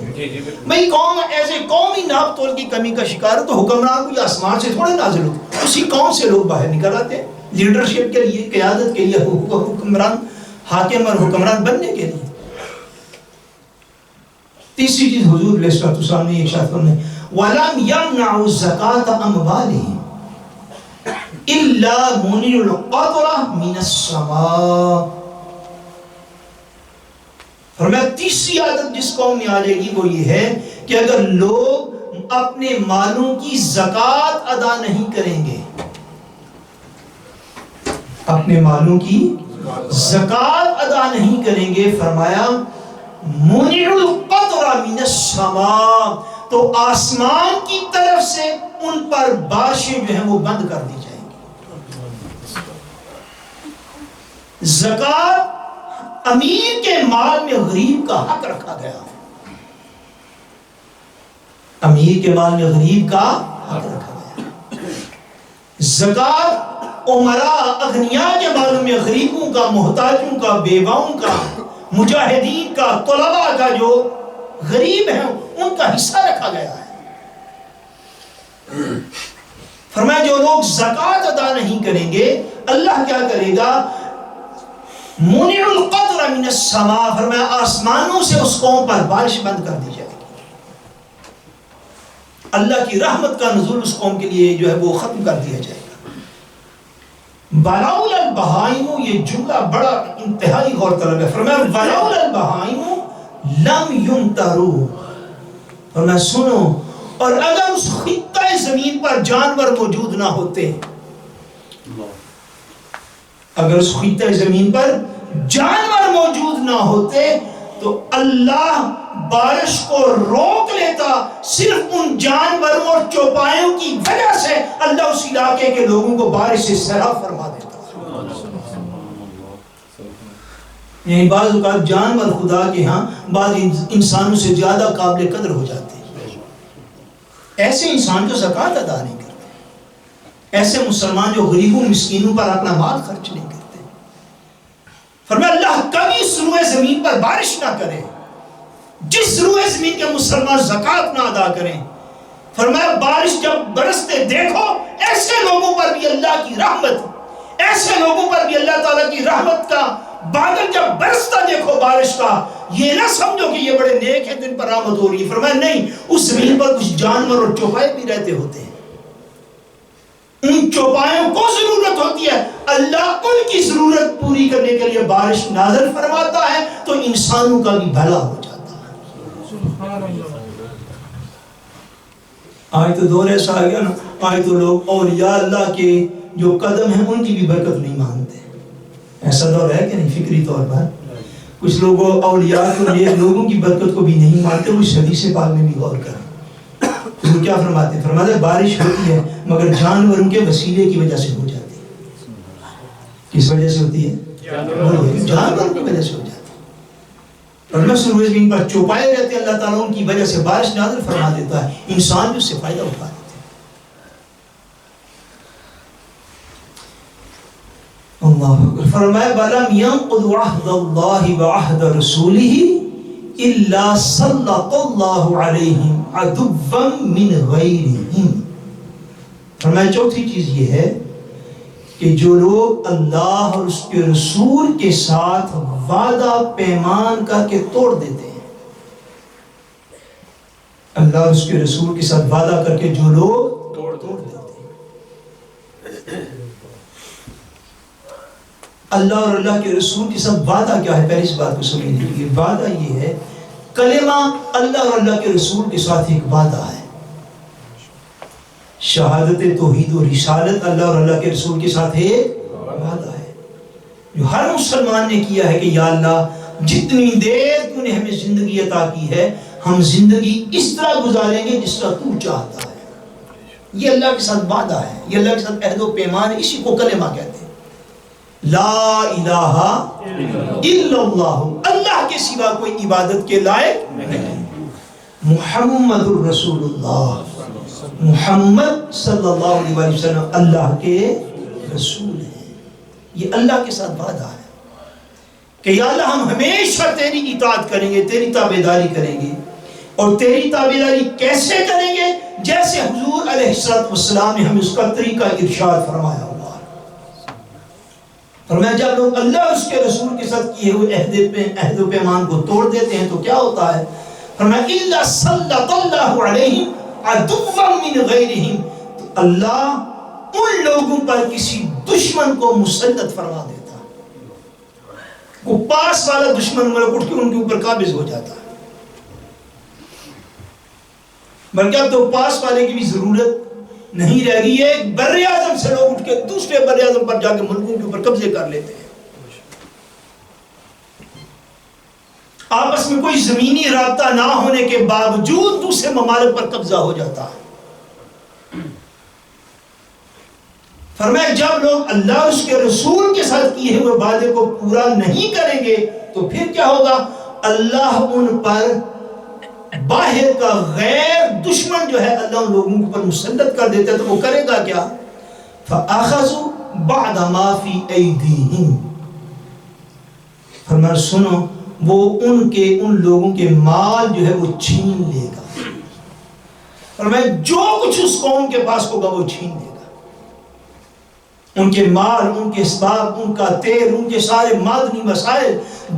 بھئی قوم ایسے قوم ہی ناپ تول کی کمی کا شکار ہے تو حکمران کو یہ آسمان سے تھوڑے نازل ہوتے، اسی قوم سے لوگ باہر نکل آتے لیڈرشپ کے لیے، قیادت کے لیے، حکمران حاکم اور حکمران بننے کے لیے. تیسری چیز حضور علیہ الصلوۃ والسلام نے ارشاد فرمایا وَلَمْ يَمْنَعُوا الزَّكَاةَ أَمْوَالِهِمْ إِلَّا مُنِعُ الْقَطْرَ مِنَ السَّمَاءِ. فرمایا تیسری عادت جس قوم میں آ جائے گی وہ یہ ہے کہ اگر لوگ اپنے مالوں کی زکوٰۃ ادا نہیں کریں گے، اپنے مالوں کی زکوٰۃ ادا نہیں کریں گے، فرمایا منع القطر من السماء، تو آسمان کی طرف سے ان پر بارشیں جو ہیں وہ بند کر دی جائیں گی. زکوٰۃ امیر کے مال میں غریب کا حق رکھا گیا، امیر کے مال میں غریب کا حق رکھا گیا. زکوٰۃ عمراء اغنیاء کے مالوں میں غریبوں کا، محتاجوں کا، بیواؤں کا، مجاہدین کا، طلباء کا، جو غریب ہیں ان کا حصہ رکھا گیا ہے. فرمایا جو لوگ زکوٰۃ ادا نہیں کریں گے اللہ کیا کرے گا؟ منع القطر من السماء، فرمایا آسمانوں سے اس قوم پر بارش بند کر دی جائے گی، اللہ کی رحمت کا نزول اس قوم کے لیے جو ہے وہ ختم کر دیا جائے گا. وَلَوْلَا الْبَهَائِمُ، یہ جملہ بڑا انتہائی غور طلب ہے. فرمایا وَلَوْلَا الْبَهَائِمُ لَمْ يُمْطَرُوا، فرمایا سنو، اور اگر اس خطہ زمین پر جانور موجود نہ ہوتے، اگر اس خطہ زمین پر جانور موجود نہ ہوتے تو اللہ بارش کو روک لیتا. صرف ان جانوروں اور چوپایوں کی وجہ سے اللہ اس علاقے کے لوگوں کو بارش سے سیراب فرما دیتا. یعنی بعض اوقات جانور خدا کے ہاں بعض انسانوں سے زیادہ قابل قدر ہو جاتے ہیں. ایسے انسان جو زکوٰۃ ادا نہیں کرتے، ایسے مسلمان جو غریبوں مسکینوں پر اپنا مال خرچ نہیں کرتے. فرمایا اللہ کبھی اس روئے زمین پر بارش نہ کرے جس روئے زمین کے مسلمان زکوٰۃ نہ ادا کریں. فرمایا بارش جب برستے دیکھو ایسے لوگوں پر بھی اللہ کی رحمت، ایسے لوگوں پر بھی اللہ تعالیٰ کی رحمت کا بادل جب برستا دیکھو بارش کا، یہ نہ سمجھو کہ یہ بڑے نیک ہیں جن پر رحمت ہو رہی ہے. فرمایا نہیں، اس زمین پر کچھ جانور اور چوپائے بھی رہتے ہوتے ہیں، ان چوپایوں کو ضرورت ہوتی ہے، اللہ ان کی ضرورت پوری کرنے کے لیے بارش نازل فرماتا ہے تو انسانوں کا بھی بھلا ہو جاتا ہے. آج تو دور ایسا آ گیا نا، آج تو لوگ اولیاء اللہ کے جو قدم ہیں ان کی بھی برکت نہیں مانتے. ایسا دور ہے کہ نہیں؟ فکری طور پر کچھ لوگ اولیاء کو، نیک لوگوں کی برکت کو بھی نہیں مانتے. کچھ حدیث پاک میں بھی غور کریں، وہ کیا فرماتے ہیں؟ فرماتے ہیں بارش ہوتی ہے مگر جانوروں کے وسیلے کی وجہ سے ہو جاتی ہے. کس وجہ سے ہوتی ہے؟ جانوروں کی وجہ سے ہو جاتی ہے. اور اللہ سروے زمین پر چوپائے رہتے ہیں، اللہ تعالیٰ ان کی وجہ سے بارش نازل فرما دیتا ہے، انسان بھی اس سے فائدہ اٹھا لیتے ہیں. اللہ اکبر. فرمایا وَلَمْ يَنقُضُ عَهْدَ اللَّهِ وَعَهْدَ رَسُولِهِ إِلَّا سَلَّطَ اللَّهُ عَلَيْهِمْ عَدُوًّا مِّنْ غَيْرِهِمْ. فرمایا چوتھی چیز یہ ہے کہ جو لوگ اللہ اور اس کے رسول کے ساتھ وعدہ پیمان کر کے توڑ دیتے ہیں، اللہ اور اس کے رسول کے ساتھ وعدہ کر کے جو لوگ توڑ دیتے ہیں، اللہ اور اللہ کے رسول کے ساتھ وعدہ کیا ہے؟ پہلی اس بات کو سمجھنے کے لیے وعدہ یہ ہے، کلمہ اللہ اور اللہ کے رسول کے ساتھ ایک وعدہ ہے، شہادت توحید و رسالت اللہ اور اللہ کے رسول کے ساتھ ایک وعدہ ہے جو ہر مسلمان نے کیا ہے کہ یا اللہ جتنی دیر تو نے ہمیں زندگی عطا کی ہے ہم زندگی اس طرح گزاریں گے جس طرح تو چاہتا ہے۔ یہ اللہ کے ساتھ وعدہ ہے، یہ اللہ کے ساتھ عہد و پیمان ہے، اسی کو کلمہ کہتے ہیں۔ لا الہ الا اللہ، اللہ کے سوا کوئی عبادت کے لائق نہیں، محمد الرسول اللہ، محمد صلی اللہ علیہ وسلم اللہ کے رسول ہیں۔ یہ اللہ کے ساتھ وعدہ ہے کہ یا اللہ ہم ہمیشہ تیری اطاعت کریں گے، تیری تابعداری کریں گے، اور تیری تابعداری کیسے کریں گے؟ جیسے حضور علیہ السلام نے ہمیں اس کا طریقہ ارشاد فرمایا ہوا ہے۔ فرمایا جب لوگ اللہ اور اس کے رسول کے ساتھ کیے ہوئے عہد و پیمان کو توڑ دیتے ہیں تو کیا ہوتا ہے؟ فرمایا اِلَّا سَلَّطَ اللَّهُ عَلَيْهِمْ عَدُوًّا مِّنْ غَيْرِهِمْ، تو اللہ ان لوگوں پر کسی دشمن کو مسلط فرما دیتا ہے، وہ پاس والا دشمن ملک اٹھ کے ان کے اوپر قابض ہو جاتا ہے، بلکہ اب تو پاس والے کی بھی ضرورت نہیں رہ گئی ہے، ایک بر اعظم سے لوگ اٹھ کے دوسرے بر اعظم پر جا کے ملکوں کے اوپر قبضے کر لیتے ہیں، آپس میں کوئی زمینی رابطہ نہ ہونے کے باوجود دوسرے ممالک پر قبضہ ہو جاتا ہے۔ فرمایا جب لوگ اللہ اور اس کے رسول کے ساتھ کیے ہوئے وعدے کو پورا نہیں کریں گے تو پھر کیا ہوگا؟ اللہ ان پر باہر کا غیر دشمن جو ہے اللہ ان لوگوں پر مسلط کر دیتا ہے، تو وہ کرے گا کیا؟ فَأَخَذُوا بَعْدَ مَا فِي أَيْدِيهِمْ، فرمایا سنو وہ ان لوگوں کے مال جو ہے وہ چھین لے گا، فرمایا جو کچھ اس قوم کے پاس ہوگا وہ چھین لے گا، ان کے مال، ان کے اسباب، ان کا تیل، ان کے سارے معدنی وسائل،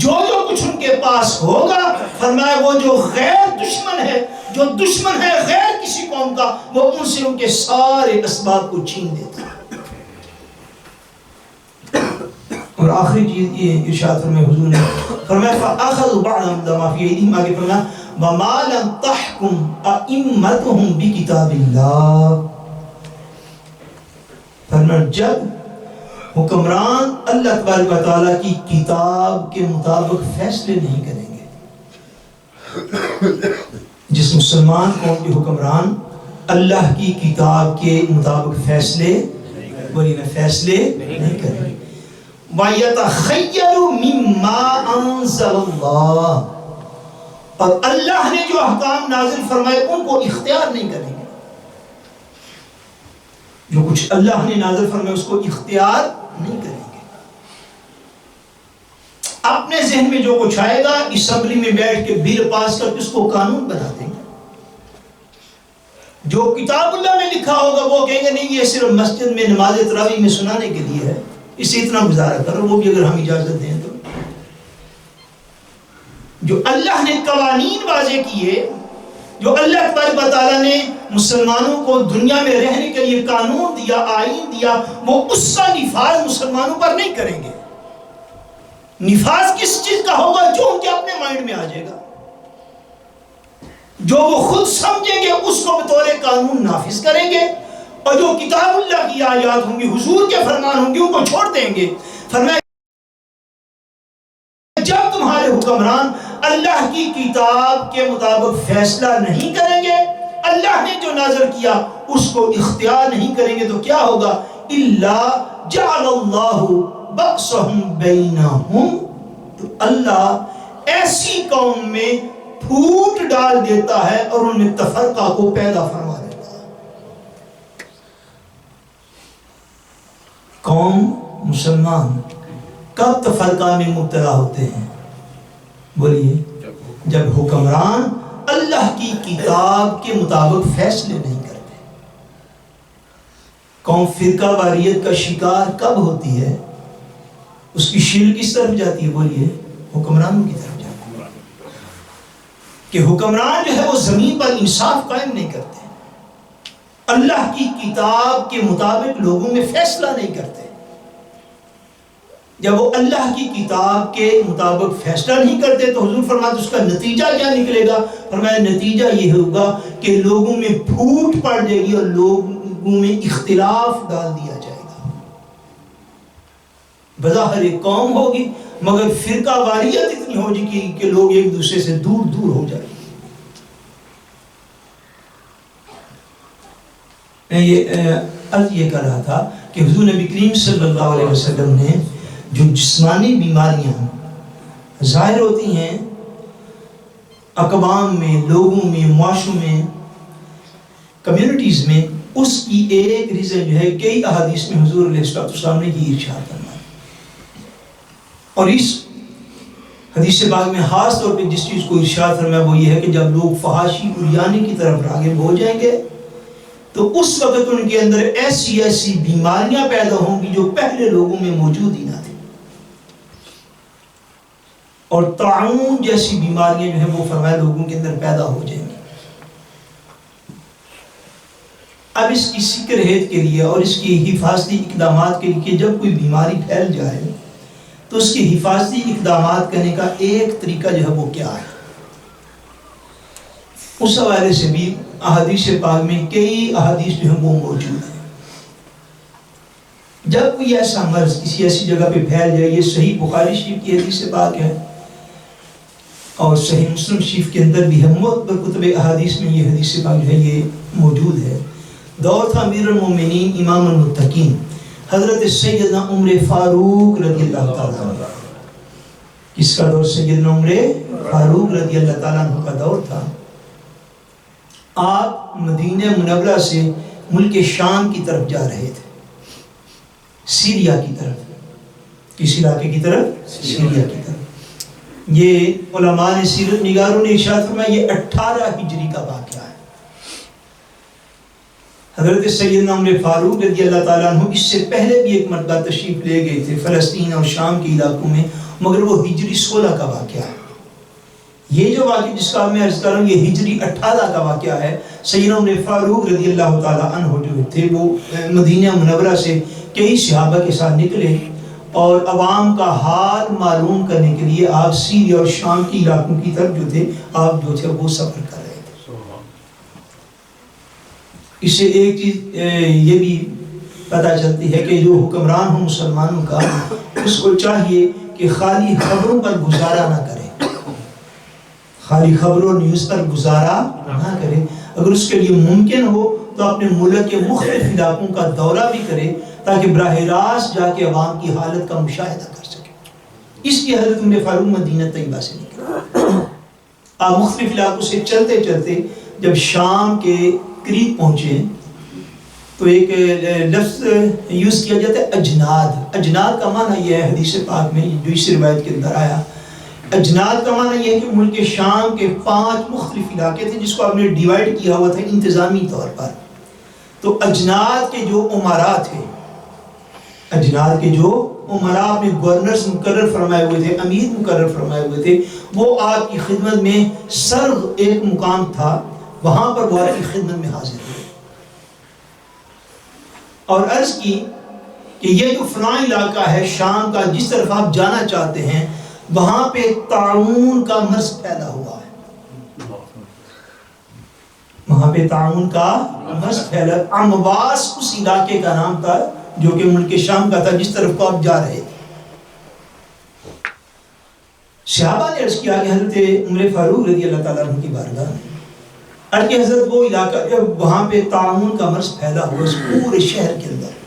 جو کچھ ان کے پاس ہوگا، فرمایا وہ جو غیر دشمن ہے، جو دشمن ہے غیر کسی قوم کا، وہ ان سے ان کے سارے اسباب کو چھین دیتا ہے۔ اور آخری چیز یہ ارشاد فرمائے حضور نے، فرمایا فَأَخَذُوا بَعْضَ مَا فِي أَيْدِيهِمْ، آگے فرمایا وَمَا لَمْ تَحْكُمْ أَئِمَّتُهُمْ بِكِتَابِ اللَّهِ، فرمایا جب حکمران اللہ تبارک و تعالیٰ کی کتاب کے مطابق فیصلے نہیں کریں گے، جس مسلمان قوم کے حکمران اللہ کی کتاب کے مطابق فیصلے نہیں کریں گے، وَيَتَخَيَّرُ مِمَّا أَنزَلَ اللَّهُ، اور اللہ نے جو احکام نازل فرمائے ان کو اختیار نہیں کریں گے، جو کچھ اللہ نے نازل فرمائے اس کو اختیار نہیں کریں گے، اپنے ذہن میں جو کچھ آئے گا اسمبلی میں بیٹھ کے بل پاس کر کے اس کو قانون بنا دیں گے، جو کتاب اللہ میں لکھا ہوگا وہ کہیں گے نہیں یہ صرف مسجد میں نماز تراویح میں سنانے کے لیے ہے، اسے اتنا گزارا کرو، وہ بھی اگر ہم اجازت دیں تو۔ جو اللہ نے قوانین واضح کیے، جو اللہ تبارک و تعالیٰ نے مسلمانوں کو دنیا میں رہنے کے لیے قانون دیا، آئین دیا، وہ اس کا نفاذ مسلمانوں پر نہیں کریں گے۔ نفاذ کس چیز کا ہوگا؟ جو ان کے اپنے مائنڈ میں آ جائے گا، جو وہ خود سمجھیں گے اس کو بطور قانون نافذ کریں گے، اور جو کتاب اللہ کی آیات ہوں گی، حضور کے فرمان ہوں گے، ان کو چھوڑ دیں گے۔ فرمایا جب تمہارے حکمران اللہ کی کتاب کے مطابق فیصلہ نہیں کریں گے، اللہ نے جو نازل کیا اس کو اختیار نہیں کریں گے، تو کیا ہوگا؟ اِلَّا جَعَلَ اللَّهُ بَأْسَهُمْ بَيْنَهُمْ، تو اللہ ایسی قوم میں پھوٹ ڈال دیتا ہے اور ان میں تفرقہ کو پیدا فرما دیتا ہے۔ قوم مسلمان کب تفرقہ میں مبتلا ہوتے ہیں؟ بولیے، جب حکمران اللہ کی کتاب کے مطابق فیصلے نہیں کرتے، قوم فرقہ واریت کا شکار کب ہوتی ہے؟ اس کی شیل کس طرف جاتی ہے؟ بولیے، حکمرانوں کی طرف جاتی ہے، کہ حکمران جو ہے وہ زمین پر انصاف قائم نہیں کرتے، اللہ کی کتاب کے مطابق لوگوں میں فیصلہ نہیں کرتے۔ جب وہ اللہ کی کتاب کے مطابق فیصلہ نہیں کرتے تو حضور فرماتے اس کا نتیجہ کیا نکلے گا؟ فرمایا نتیجہ یہ ہوگا کہ لوگوں میں پھوٹ پڑ جائے گی اور لوگوں میں اختلاف ڈال دیا جائے گا۔ بظاہر ایک قوم ہوگی مگر فرقہ واریت اتنی ہو جائے گی کہ لوگ ایک دوسرے سے دور دور ہو جائیں گے۔ میں یہ کر رہا تھا کہ حضور نبی کریم صلی اللہ علیہ وسلم نے جو جسمانی بیماریاں ظاہر ہوتی ہیں اقوام میں، لوگوں میں، معاشروں میں، کمیونٹیز میں، اس کی ایک ریزن جو ہے کئی احادیث میں حضور علیہ السلام نے یہ ارشاد فرمایا، اور اس حدیث پاک میں خاص طور پہ جس چیز کو ارشاد فرمایا وہ یہ ہے کہ جب لوگ فحاشی عریانی کی طرف راغب ہو جائیں گے تو اس وقت ان کے اندر ایسی ایسی بیماریاں پیدا ہوں گی جو پہلے لوگوں میں موجود ہی نہ تھی، اور طاعون جیسی بیماریاں جو ہیں وہ فرمایا لوگوں کے اندر پیدا ہو جائیں گی۔ اب اس کی سکرہیت کے لیے اور اس کی حفاظتی اقدامات کے لیے جب کوئی بیماری پھیل جائے تو اس کی حفاظتی اقدامات کرنے کا ایک طریقہ جو ہے وہ کیا ہے، اس حوالے سے بھی احادیث پاک میں کئی احادیث جو ہیں وہ موجود ہیں۔ جب کوئی ایسا مرض کسی ایسی جگہ پہ پھیل جائے، یہ صحیح بخاری شریف کی حدیث پاک ہے اور صحیح مسلم شریف کے اندر بھی ہے، معتبر کتب احادیث میں یہ حدیث پاک جو ہے یہ موجود ہے۔ دور تھا امیر المومنین امام المتقین حضرت سیدنا عمر فاروق رضی اللہ تعالیٰ عنہ۔ کس کا دور؟ سیدنا عمر فاروق رضی اللہ تعالیٰ عنہ کا دور تھا۔ آپ مدینہ منورہ سے ملک شام کی طرف جا رہے تھے، سیریا کی طرف۔ کس علاقے کی طرف؟ سیریا کی طرف۔ یہ علماء نے، سیرت نگاروں نے ارشاد فرمایا یہ 18 ہجری کا واقعہ ہے۔ حضرت سیدنا عمر فاروق رضی اللہ تعالیٰ عنہ اس سے پہلے بھی ایک مرتبہ تشریف لے گئے تھے فلسطین اور شام کے علاقوں میں، مگر وہ ہجری 16 کا واقعہ ہے۔ یہ جو واقعہ جس کا میں عرض کر رہا ہوں یہ ہجری 18 کا واقعہ ہے۔ سیدنا عمر فاروق رضی اللہ تعالیٰ عنہ جو تھے وہ مدینہ منورہ سے کئی صحابہ کے ساتھ نکلے اور عوام کا حال معلوم کرنے کے لیے آپ سیریا اور شام کے علاقوں کی طرف جو تھے آپ جو تھے وہ سفر کر رہے تھے۔ اس سے ایک چیز یہ بھی پتہ چلتی ہے کہ جو حکمران ہو مسلمانوں کا اس کو چاہیے کہ خالی خبروں پر گزارا نہ کرے، خالی خبروں اور نیوز پر گزارا نہ کرے۔ اگر اس کے لیے ممکن ہو تو اپنے ملک کے مختلف علاقوں کا دورہ بھی کرے تاکہ براہ راست جا کے عوام کی حالت کا مشاہدہ کر سکے۔ اس لیے حضرت عمر فاروق مدینہ طیبہ سے نکلے۔ آپ مختلف علاقوں سے چلتے چلتے جب شام کے قریب پہنچے تو ایک لفظ یوز کیا جاتا ہے اجناد۔ اجناد کا معنی یہ ہے حدیث پاک میں جو اس روایت کے اندر آیا، اجناد کا معنی یہ ہے کہ ملک شام کے 5 مختلف علاقے تھے جس کو آپ نے ڈیوائیڈ کیا ہوا تھا انتظامی طور پر۔ تو اجناد کے جو امراء تھے، اجناد کے جو امراء اپنے گورنرز مقرر فرمائے ہوئے تھے، امیر مقرر فرمائے ہوئے تھے، وہ آپ کی خدمت میں سرغ ایک مقام تھا، وہاں پر وہ آپ کی خدمت میں حاضر ہوئے اور عرض کی کہ یہ جو فلاں علاقہ ہے شام کا جس طرف آپ جانا چاہتے ہیں وہاں پہ طاعون کا مرض پھیلا ہوا ہے، وہاں پہ طاعون کا مرض پھیلا۔ امواس اس علاقے کا نام تھا جو کہ ملک شام کا تھا جس طرف کو آپ جا رہے تھے۔ صحابہ نے عرض کیا کہ حضرت عمر فاروق رضی اللہ تعالیٰ عنہ کی بارگاہ میں عرض کہ حضرت وہ علاقہ جب وہاں پہ طاعون کا مرض پھیلا ہوا اس پورے شہر کے اندر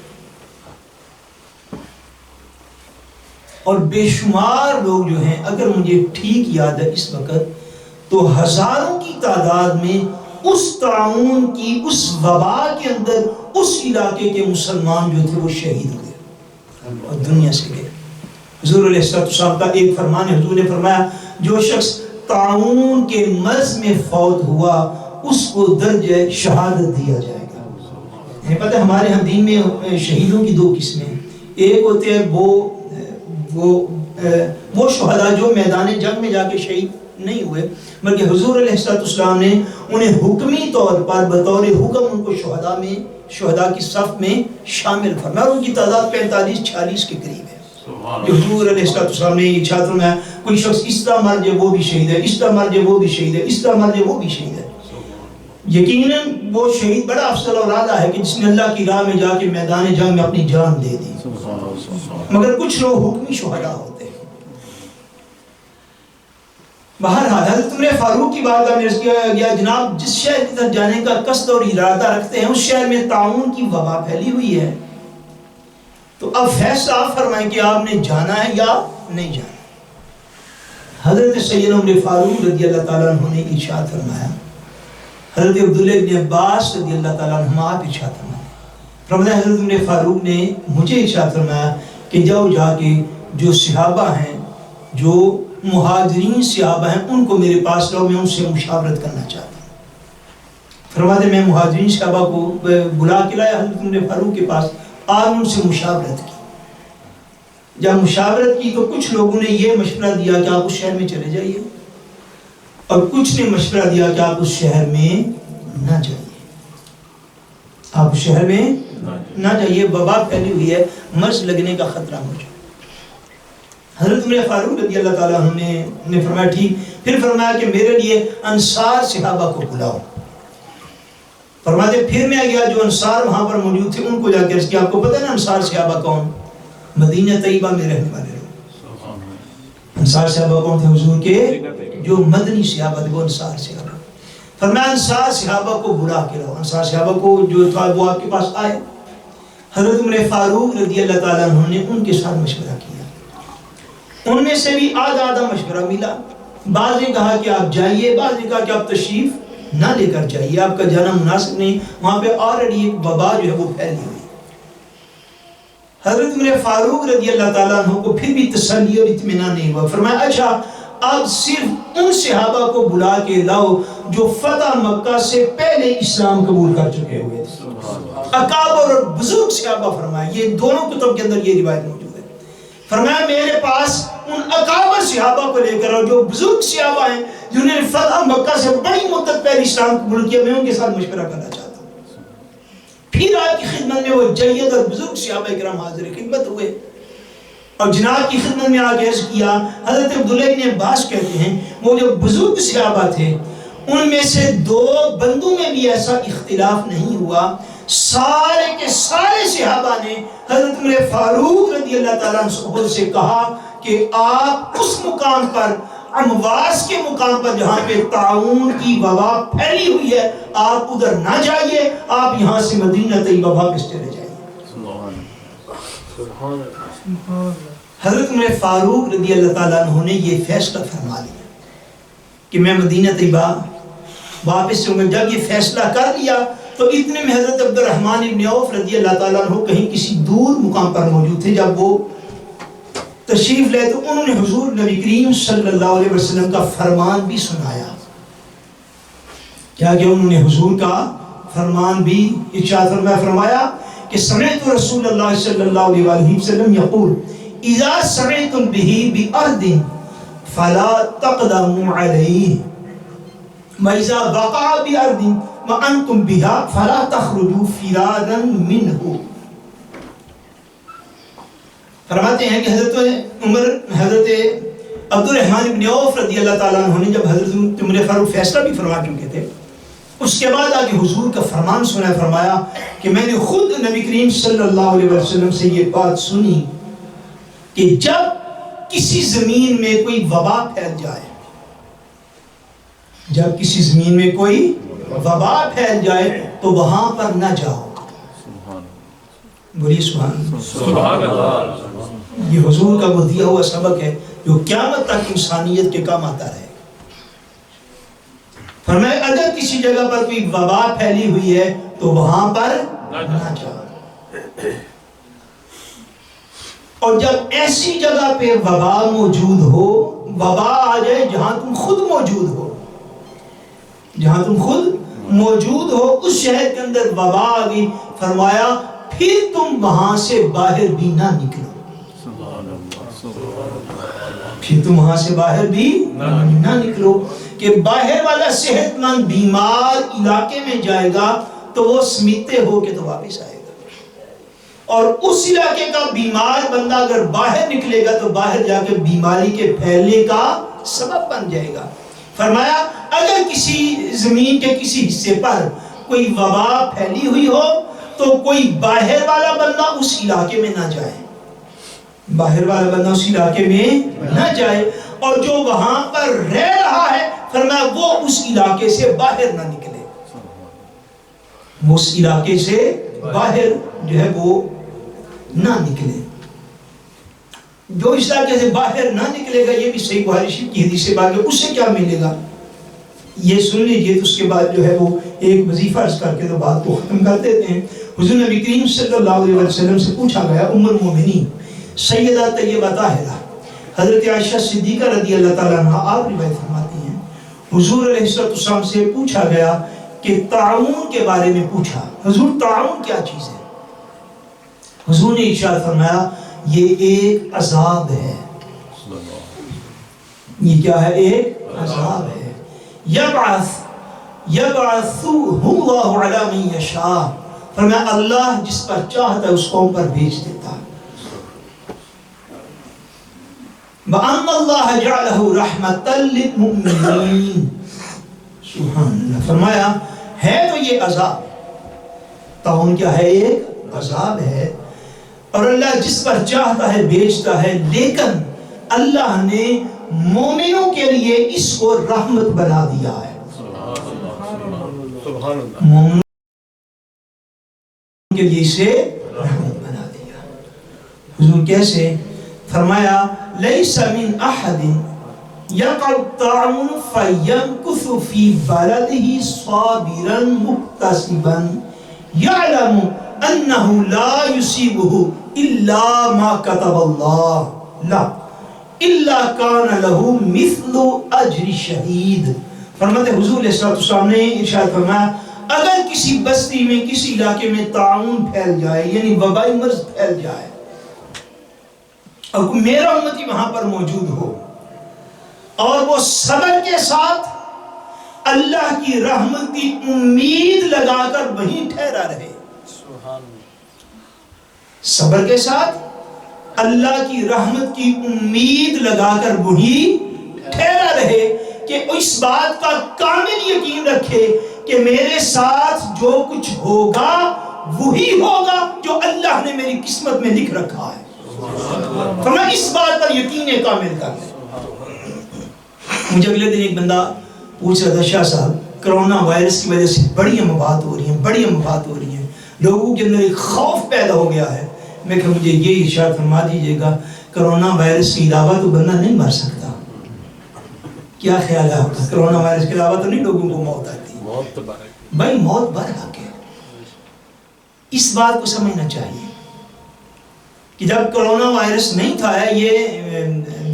اور بے شمار لوگ جو ہیں، اگر مجھے ٹھیک یاد ہے اس وقت تو ہزاروں کی تعداد میں اس طاعون کی اس وبا کے اندر اس علاقے کے مسلمان جو تھے وہ شہید ہوئے اور دنیا سے گئے۔ حضور علیہ السلام کا ایک فرمان ہے، حضور نے فرمایا جو شخص طاعون کے مرض میں فوت ہوا اس کو درجہ شہادت دیا جائے گا۔ ہے پتہ ہمارے ہم دین میں شہیدوں کی دو قسمیں ہیں. ایک ہوتے ہیں وہ شہداء جو میدان جنگ میں جا کے شہید نہیں ہوئے بلکہ حضور علیہ السلام نے انہیں حکمی طور پر بطور حکم ان کو شہداء کی صف میں شامل فرمایا. ان کی تعداد 45-46 کے قریب ہے. حضور علیہ السلام نے ارشاد فرمایا کوئی شخص اس طرح مر جائے وہ بھی شہید ہے, اس طرح مر جائے وہ بھی شہید ہے, اس طرح مر جائے وہ بھی شہید ہے. یقیناً وہ شہید بڑا افضل اور اعلیٰ ہے کہ جس نے اللہ کی راہ میں جا کے میدان جنگ میں اپنی جان دے دی. مگر کچھ لوگ حکمی شہداء ہوتے ہیں. بہرحال حضرت عمر فاروق کی بارگاہ میں عرض کیا گیا جناب جس شہر کی طرف جانے کا قصد اور ارادہ رکھتے ہیں اس شہر میں طاعون کی وبا پھیلی ہوئی ہے, تو اب فیصلہ آپ فرمائیں کہ آپ نے جانا ہے یا نہیں جانا. حضرت سیدنا عمر فاروق رضی اللہ تعالیٰ عنہ نے ارشاد فرمایا, حضرت عبداللہ بن عباس رضی اللہ تعالیٰ عنہ آپ ارشاد فرمایا حضرت عمر فاروق نے مجھے ارشاد فرمایا کہ جاؤ جا کے جو صحابہ ہیں جو مہاجرین صحابہ ہیں ان کو میرے پاس لاؤ, میں ان سے مشاورت کرنا چاہتا ہوں. فرماتے میں مہاجرین صحابہ کو بلا کے لایا حضرت عمر فاروق کے پاس, آپ نے ان سے مشاورت کی. جب مشاورت کی تو کچھ لوگوں نے یہ مشورہ دیا کہ آپ اس شہر میں چلے جائیے, اور کچھ نے مشورہ دیا کہ آپ اس شہر میں نہ جائیے, آپ اس شہر میں نہ جائیے, وبا پھیلی ہوئی ہے, مرض لگنے کا خطرہ موجود. حضرت عمر فاروق رضی اللہ تعالیٰ عنہ نے فرمایا ٹھیک. پھر فرمایا کہ میرے لیے انصار صحابہ کو بلاؤ. فرماتے پھر میں گیا, جو انصار وہاں پر موجود تھے ان کو جا کے عرض کیا آپ کو پتہ ہے نا انصار صحابہ کون؟ مدینہ طیبہ میں رہنے والے لوگ. انصار صحابہ کون تھے؟ حضور کے جو مدنی صحابہ تھے وہ انصار صحابہ. فرمایا انصار صحابہ کو بلا کے لاؤ. انصار صحابہ کو جو تھا وہ آپ کے پاس آئے. حضرت عمر فاروق رضی اللہ تعالیٰ عنہ نے ان کے ساتھ مشورہ کیا. ان میں سے بھی آدھا مشورہ ملا. بعض نے کہا کہ آپ جائیے, بعض نے کہا کہ آپ تشریف نہ لے کر جائیے, آپ کا جانا مناسب نہیں, وہاں پہ آلریڈی ایک وبا جو ہے وہ پھیلی ہوئی. حضرت عمر فاروق رضی اللہ تعالیٰ عنہ کو پھر بھی تسلی اور اطمینان نہیں ہوا. فرمایا اچھا آپ صرف ان صحابہ کو بلا کے لاؤ جو فتح مکہ سے پہلے اسلام قبول کر چکے ہوئے تھے. اکابر اور بزرگ صحابہ فرمایا, یہ دونوں کتب کے اندر یہ روایت موجود ہے. فرمایا میرے پاس ان اکابر صحابہ کو لے کر آؤ جو بزرگ صحابہ ہیں جنہوں نے فتح مکہ سے بڑی مدت پہلے اسلام قبول کیا, میں ان کے ساتھ مشورہ کرنا چاہتا ہوں. پھر آپ کی خدمت میں وہ جید اور بزرگ صحابہ کرام حاضر خدمت ہوئے اور جناب کی خدمت میں آگے عرض کیا. حضرت عبداللہ بن عباس کہتے ہیں وہ جو بزرگ صحابہ تھے ان میں سے 2 بندوں میں بھی ایسا اختلاف نہیں ہوا. سارے کے سارے صحابہ نے حضرت عمر فاروق رضی اللہ تعالیٰ عنہ سے کہا کہ آپ اس مقام پر امواس کے مقام پر جہاں پہ طاعون کی وبا پھیلی ہوئی ہے آپ ادھر نہ جائیے, آپ یہاں سے مدینہ طیبہ واپس چلے جائیے. حضرت عمر فاروق رضی اللہ تعالیٰ عنہ نے یہ فیصلہ فرما لیا کہ میں مدینہ طیبہ واپس چلوں گا. جب یہ فیصلہ کر لیا تو اتنے میں حضرت عبد الرحمن بن عوف رضی اللہ تعالیٰ عنہ کہیں کسی دور مقام پر موجود تھے. جب وہ تشریف لائے تو انہوں نے حضور نبی کریم صلی اللہ علیہ وسلم کا فرمان بھی سنایا. کیا کہ انہوں نے حضور کا فرمان بھی ارشاد فرمایا کہ سمعت رسول اللہ صلی اللہ علیہ وسلم یقول اذا سمعتم به بارض فلا تقدموا علیہ واذا وقع بارض وانتم بها فلا تخرجوا فرارا منه. فرماتے ہیں کہ حضرت عبد الرحمن بن عوف رضی اللہ تعالیٰ عنہ نے جب حضرت عمر فاروق فیصلہ بھی فرما چکے تھے اس کے بعد آگے حضور کا فرمان سنا. فرمایا کہ میں نے خود نبی کریم صلی اللہ علیہ وسلم سے یہ بات سنی کہ جب کسی زمین میں کوئی وبا پھیل جائے, جب کسی زمین میں کوئی وبا پھیل جائے تو وہاں پر نہ جاؤ. بولیے سبحان اللہ. یہ حضور کا وہ دیا ہوا سبق ہے جو قیامت تک انسانیت کے کام آتا رہے. فرمایا اگر کسی جگہ پر کوئی وبا پھیلی ہوئی ہے تو وہاں پر نہ جاؤ, اور جب ایسی جگہ پہ وبا موجود ہو, وبا آ جائے جہاں تم خود موجود ہو, جہاں تم خود موجود ہو, اس شہر کے اندر وبا آ گئی, فرمایا پھر تم وہاں سے باہر بھی نہ نکلو، پھر تم وہاں سے باہر بھی نہ نکلو، کہ باہر والا صحت مند بیمار علاقے میں جائے گا تو وہ سمیتے ہو کے تو واپس آئے گا، اور اس علاقے کا بیمار بندہ اگر باہر نکلے گا تو باہر جا کے بیماری کے پھیلنے کا سبب بن جائے گا۔ فرمایا اگر کسی زمین کے کسی حصے پر کوئی وبا پھیلی ہوئی ہو تو کوئی باہر والا بندہ اس علاقے میں نہ جائے، باہر والا بندہ اس علاقے میں نہ جائے، اور جو وہاں پر رہ رہا ہے فرمایا وہ اس علاقے سے باہر نہ نکلے، وہ اس علاقے سے باہر جو ہے وہ نہ نکلے۔ جو اس علاقے سے باہر نہ نکلے گا، یہ بھی صحیح بخاری شریف کی حدیث سے بات ہے، اس سے کیا ملے گا یہ سن لیجئے، تو اس کے بعد جو ہے وہ ایک وظیفہ عرض کر کے تو بات کو ختم کر دیتے ہیں۔ حضور نبی کریم صلی اللہ علیہ وسلم سے پوچھا گیا، ام المومنین سیدہ طیبہ طاہرہ حضرت عائشہ صدیقہ رضی اللہ تعالیٰ عنہ آپ روایت فرماتی ہیں، حضور علیہ السلام سے پوچھا گیا کہ طاعون کے بارے میں پوچھا، حضور طاعون کیا چیز ہے؟ حضور نے ارشاد فرمایا یہ ایک عذاب ہے، یہ کیا ہے؟ ایک عذاب ہے، یبعثہ اللہ علی من یشاء، فرمایا اللہ جس پر چاہتا ہے اس قوم پر بھیج دیتا ہے، وَأَنَّ اللَّهَ جَعْلَهُ رَحْمَةً لِلْمُؤْمِنِينَ، سبحان اللہ۔ فرمایا ہے تو یہ عذاب، طاعون کیا ہے؟ ایک عذاب ہے، اور اللہ جس پر چاہتا ہے بھیجتا ہے، لیکن اللہ نے مومنوں کے لیے اس کو رحمت بنا دیا ہے، مومنوں کے لیے اسے رحمت بنا دیا۔ حضور کیسے؟ فرمایا لیس من احد یقع الطاعون فینکث فی بلده صابرا محتسبا یعلم انه لا يصيبه الا ما كتب الله لا الا كان له مثل اجر الشہید۔ فرماتے حضور علیہ السلام نے ارشاد فرمایا اگر کسی بستی میں کسی علاقے میں طاعون پھیل جائے، یعنی وبائی مرض پھیل جائے، اور میرا امتی وہاں پر موجود ہو اور وہ صبر کے ساتھ اللہ کی رحمت کی امید لگا کر وہیں ٹھہرا رہے، صبر کے ساتھ اللہ کی رحمت کی امید لگا کر وہیں ٹھہرا رہے، کہ اس بات کا کامل یقین رکھے کہ میرے ساتھ جو کچھ ہوگا وہی ہوگا جو اللہ نے میری قسمت میں لکھ رکھا ہے، تو میں اس بات پر یقین کامل کر لیں۔ مجھے اگلے دن ایک بندہ پوچھ رہا تھا، شاہ صاحب کرونا وائرس کی وجہ سے بڑی مفاد ہو رہی ہیں، لوگوں کے اندر ایک خوف پیدا ہو گیا ہے، میں کہ مجھے یہ ارشاد فرما دیجئے گا کرونا وائرس کے علاوہ تو بندہ نہیں مر سکتا، کیا خیال ہے آپ کا؟ کرونا وائرس کے علاوہ تو نہیں لوگوں کو موت آتی؟ بھائی موت برحق ہے، اس بات کو سمجھنا چاہیے کہ جب کرونا وائرس نہیں تھا، یہ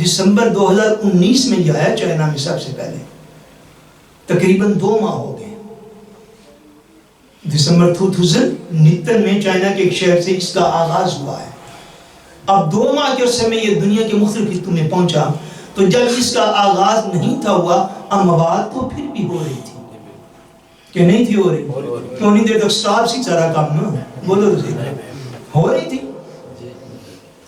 دسمبر 2019 میں یہ آیا چائنا میں سب سے پہلے، تقریباً 2 ماہ ہو گئے، دسمبر 2019 میں چائنا کے ایک شہر سے اس کا آغاز ہوا ہے، اب 2 ماہ کے عرصے میں یہ دنیا کے مختلف خطوں میں پہنچا، تو جب اس کا آغاز نہیں تھا ہوا، اموات تو پھر بھی ہو رہی تھی کہ نہیں تھی ہو رہی؟ کیوں نہیں دیر تک سٹاپ سی سارا کام نہ بولو تو صحیح، ہو رہی تھی۔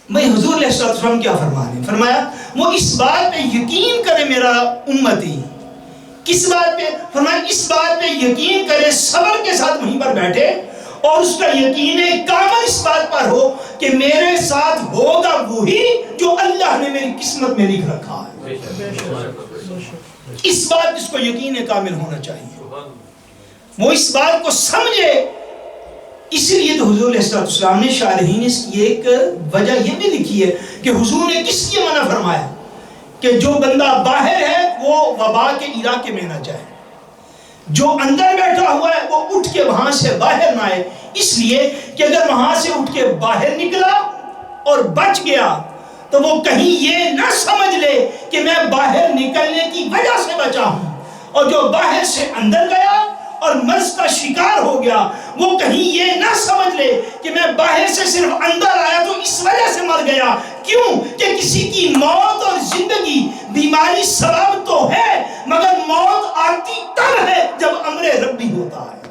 میں حضور علیہ السلام کیا فرما رہے ہیں؟ فرمایا وہ اس بات پہ یقین کرے میرا امتی، کس بات پہ؟ فرمایا اس بات پہ یقین کرے، صبر کے ساتھ وہیں پر بیٹھے، اور اس کا یقین کامل اس بات پر ہو کہ میرے ساتھ ہوگا وہی جو اللہ نے میری قسمت میں لکھ رکھا ہے، اس بات جس کو یقین کامل ہونا چاہیے، وہ اس بات کو سمجھے۔ اس لیے تو حضور علیہ السلام نے شارحین اس کی ایک وجہ یہ بھی لکھی ہے کہ حضور نے کس لیے منع فرمایا کہ جو بندہ باہر ہے وہ وبا کے علاقے میں نہ جائے، جو اندر بیٹھا ہوا ہے وہ اٹھ کے وہاں سے باہر نہ آئے، اس لیے کہ اگر وہاں سے اٹھ کے باہر نکلا اور بچ گیا تو وہ کہیں یہ نہ سمجھ لے کہ میں باہر نکلنے کی وجہ سے بچا ہوں، اور جو باہر سے اندر گیا اور مرض کا شکار ہو گیا، وہ کہیں یہ نہ سمجھ لے کہ میں باہر سے صرف اندر آیا تو اس وجہ سے مر گیا۔ کیوں کہ کسی کی موت اور زندگی بیماری سبب تو ہے، مگر موت آتی تب ہے جب امر ربی ہوتا ہے۔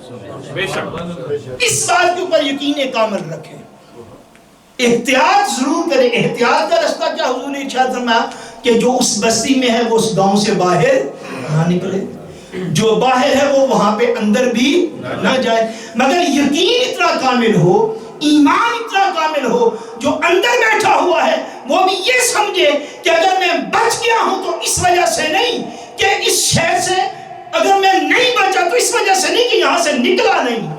اس بات کے اوپر یقین کامل رکھیں، احتیاط ضرور کریں۔ احتیاط کا رستہ کیا؟ حضور نے ارشاد فرمایا کہ جو اس بستی میں ہے وہ اس گاؤں سے باہر نہ نکلے، جو باہر ہے وہ وہاں پہ اندر بھی نہ جائے، مگر یقین اتنا کامل ہو، ایمان اتنا کامل ہو، جو اندر بیٹھا ہوا ہے وہ بھی یہ سمجھے کہ اگر میں بچ گیا ہوں تو اس وجہ سے نہیں کہ اس شہر سے، اگر میں نہیں بچا تو اس وجہ سے نہیں کہ یہاں سے نکلا نہیں،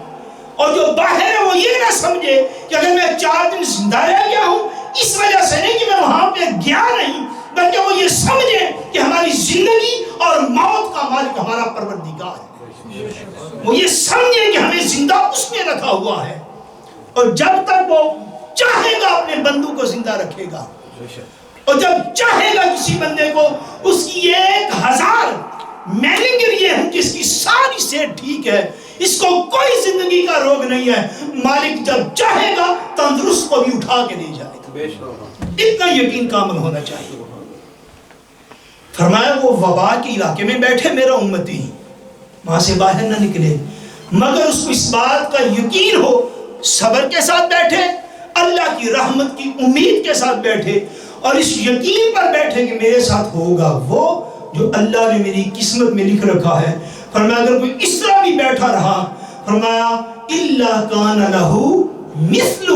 اور جو باہر ہے وہ یہ نہ سمجھے کہ اگر میں 4 دن زندہ رہ گیا ہوں اس وجہ سے نہیں کہ میں وہاں پہ گیا نہیں، بلکہ وہ یہ سمجھے کہ ہماری زندگی اور موت کا مالک ہمارا پروردگار ہے۔ وہ یہ سمجھے کہ ہمیں زندہ اس نے رکھا ہوا ہے، اور جب تک وہ چاہے گا اپنے بندوں کو زندہ رکھے گا، اور جب چاہے گا کسی بندے کو اس کی 1000 میننگ یہ ہوں جس کی ساری صحت ٹھیک ہے، اس کو کوئی زندگی کا روگ نہیں ہے، مالک جب چاہے گا تندرست کو بھی اٹھا کے لے جائے گا۔ اتنا یقین کامل ہونا چاہیے۔ فرمایا وہ وبا کے علاقے میں بیٹھے میرا امتی، وہاں سے باہر نہ نکلے، مگر اس کو اس بات کا یقین ہو، صبر کے ساتھ بیٹھے، اللہ کی رحمت کی امید کے ساتھ بیٹھے، اور اس یقین پر بیٹھے کہ میرے ساتھ ہوگا وہ جو اللہ نے میری قسمت میں لکھ رکھا ہے۔ فرمایا اگر کوئی اس طرح بھی بیٹھا رہا، فرمایا اِلَّا كَانَ لَهُ مِثْلُ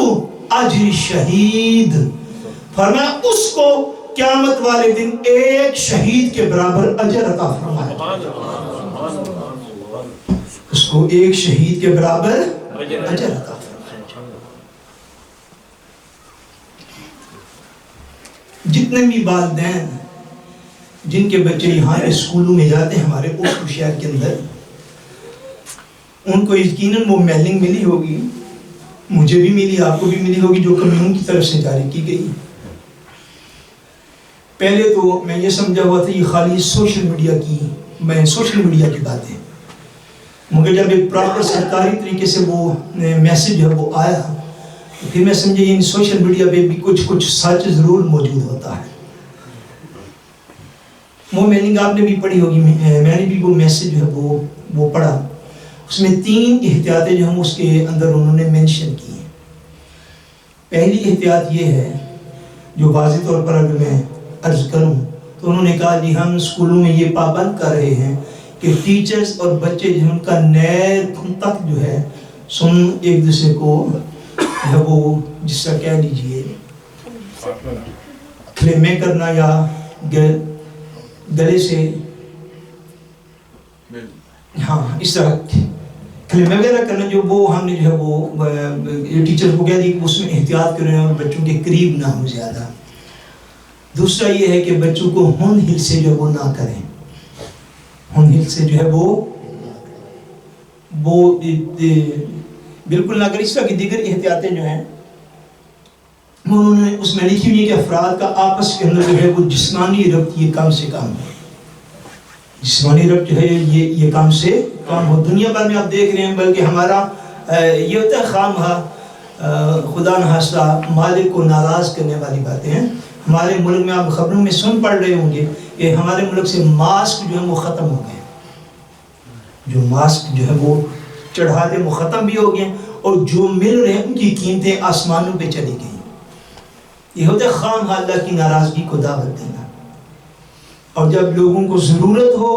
اجر شہید، فرمایا اس کو قیامت والے دن ایک شہید کے برابر اجر عطا فرمایا، اس کو ایک شہید کے برابر اجر عطا فرمایا۔ جتنے بھی والدین جن کے بچے یہاں اسکولوں میں جاتے ہیں ہمارے اوسلو شہر کے اندر، ان کو یقیناً وہ میلنگ ملی ہوگی، مجھے بھی ملی، آپ کو بھی ملی ہوگی، جو کمیون کی طرف سے جاری کی گئی۔ پہلے تو میں یہ سمجھا ہوا تھا یہ خالی سوشل میڈیا کی بات ہے، مگر جب ایک پراپر سرکاری طریقے سے وہ میسج ہے وہ آیا تو پھر میں سمجھا یہ سوشل میڈیا پہ بھی کچھ سچ ضرور موجود ہوتا ہے۔ وہ میلنگ آپ نے بھی پڑھی ہوگی، میں نے بھی وہ میسج جو ہے وہ پڑھا، اس میں 3 احتیاطیں جو ہم اس کے اندر انہوں نے مینشن کی ہیں۔ پہلی احتیاط یہ ہے جو واضح طور پر اگر میں عرض کروں تو انہوں نے کہا جی ہم اسکولوں میں یہ پابند کر رہے ہیں کہ ٹیچرز اور بچے جو ان کا نیر تک جو ہے سن ایک دوسرے کو جو وہ جس کا کہہ لیجئے کھلیمے کرنا یا گلے سے ہاں اس طرح کھلیمے وغیرہ کرنا، جو وہ ہم نے جو ہے وہ ٹیچر کو کہہ دی کہ اس میں احتیاط کریں اور بچوں کے قریب نہ ہو زیادہ۔ دوسرا یہ ہے کہ بچوں کو ہن ہل سے جو وہ نہ کریں، ہن ہل سے جو ہے وہ بالکل نہ کریں۔ اس طرح کی دیگر احتیاطیں جو ہیں انہوں نے اس میں لکھی ہوئی ہے کہ افراد کا آپس کے اندر جو ہے وہ جسمانی ربط یہ کم سے کم ہو، جسمانی ربط جو ہے یہ کم سے کم ہو۔ دنیا بھر میں آپ دیکھ رہے ہیں بلکہ ہمارا یہ ہوتا ہے خواہ خدا نخواستہ مالک کو ناراض کرنے والی باتیں ہیں۔ ہمارے ملک میں آپ خبروں میں سن پڑھ رہے ہوں گے کہ ہمارے ملک سے ماسک جو ہے وہ ختم ہو گئے، جو ماسک جو ہے وہ چڑھاتے وہ ختم بھی ہو گئے، اور جو مل رہے ہیں ان کی قیمتیں آسمانوں پہ چلی گئی۔ یہ ہوتا ہے خام اللہ کی ناراضگی کو دعوت دینا، اور جب لوگوں کو ضرورت ہو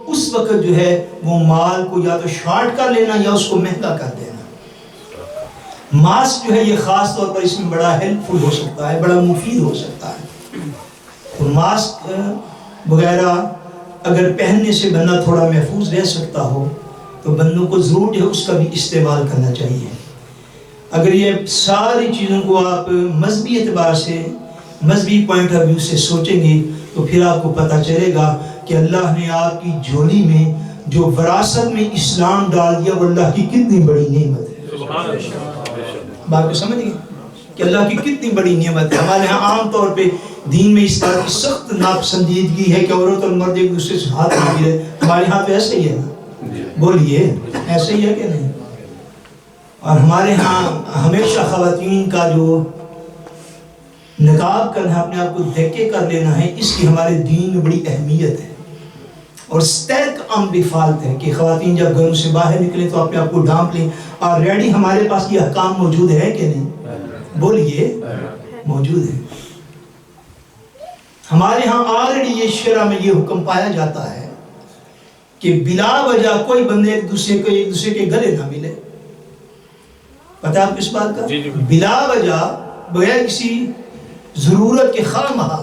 اس وقت جو ہے وہ مال کو یا تو شارٹ کر لینا یا اس کو مہنگا کر دینا۔ ماسک جو ہے یہ خاص طور پر اس میں بڑا ہیلپ فل ہو سکتا ہے، بڑا مفید ہو سکتا ہے۔ تو ماسک وغیرہ اگر پہننے سے بندہ تھوڑا محفوظ رہ سکتا ہو تو بندوں کو ضرور جو ہے اس کا بھی استعمال کرنا چاہیے۔ اگر یہ ساری چیزوں کو آپ مذہبی اعتبار سے، مذہبی پوائنٹ آف ویو سے سوچیں گے تو پھر آپ کو پتہ چلے گا کہ اللہ نے آپ کی جھولی میں جو وراثت میں اسلام ڈال دیا وہ اللہ کی کتنی بڑی نعمت ہے۔ بات کو سمجھ گئے کہ اللہ کی کتنی بڑی نعمت ہے۔ ہمارے ہاں عام طور پہ دین میں اس بات کی سخت ناپسندیدگی ہے کہ عورت اور مرد ایک دوسرے سے ہاتھ مل رہے، ہمارے ہاں تو ایسا ہی ہے نا، بولیے ایسے ہی ہے کہ نہیں؟ اور ہمارے ہاں ہمیشہ خواتین کا جو نقاب کرنا ہے، اپنے آپ کو دھکے کر لینا ہے، اس کی ہمارے دین میں بڑی اہمیت ہے۔ اور ستیک عام بفالت ہے کہ خواتین جب گھروں سے باہر نکلیں تو اپنے آپ کو ڈھانپ لیں، اور ریڈی ہمارے پاس یہ احکام موجود ہے کہ نہیں؟ بولیے موجود ہے۔ ہمارے ہاں آلریڈی یہ شرع میں یہ حکم پایا جاتا ہے کہ بلا وجہ کوئی بندے ایک دوسرے کے گلے نہ ملے۔ پتہ آپ کس بات کا؟ بلا وجہ بغیر کسی ضرورت کے خواہ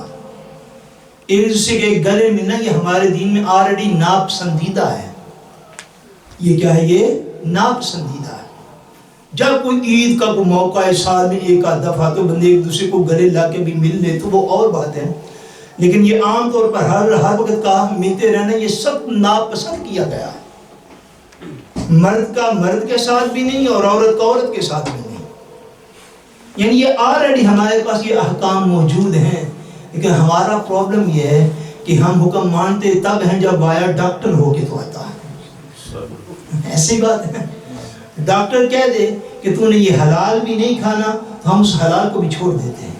ایک دوسرے کے گلے ملنا یہ ہمارے دین میں آلریڈی ناپسندیدہ ہے۔ یہ کیا ہے؟ یہ ناپسندیدہ ہے۔ جب کوئی عید کا کوئی موقع ہے سال میں ایک آدھ دفعہ تو بندے ایک دوسرے کو گلے لا کے بھی مل لے تو وہ اور بات ہے، لیکن یہ عام طور پر ہر وقت کا ملتے رہنا یہ سب ناپسند کیا گیا ہے۔ مرد کا مرد کے ساتھ بھی نہیں اور عورت کا عورت کے ساتھ بھی نہیں، یعنی یہ آلریڈی ہمارے پاس یہ احکام موجود ہیں، لیکن ہمارا پرابلم یہ ہے کہ ہم حکم مانتے تب ہیں جب آیا ڈاکٹر ہو کے تو آتا ہے۔ ایسی بات ہے، ڈاکٹر کہہ دے کہ تو نے یہ حلال بھی نہیں کھانا تو ہم اس حلال کو بھی چھوڑ دیتے ہیں،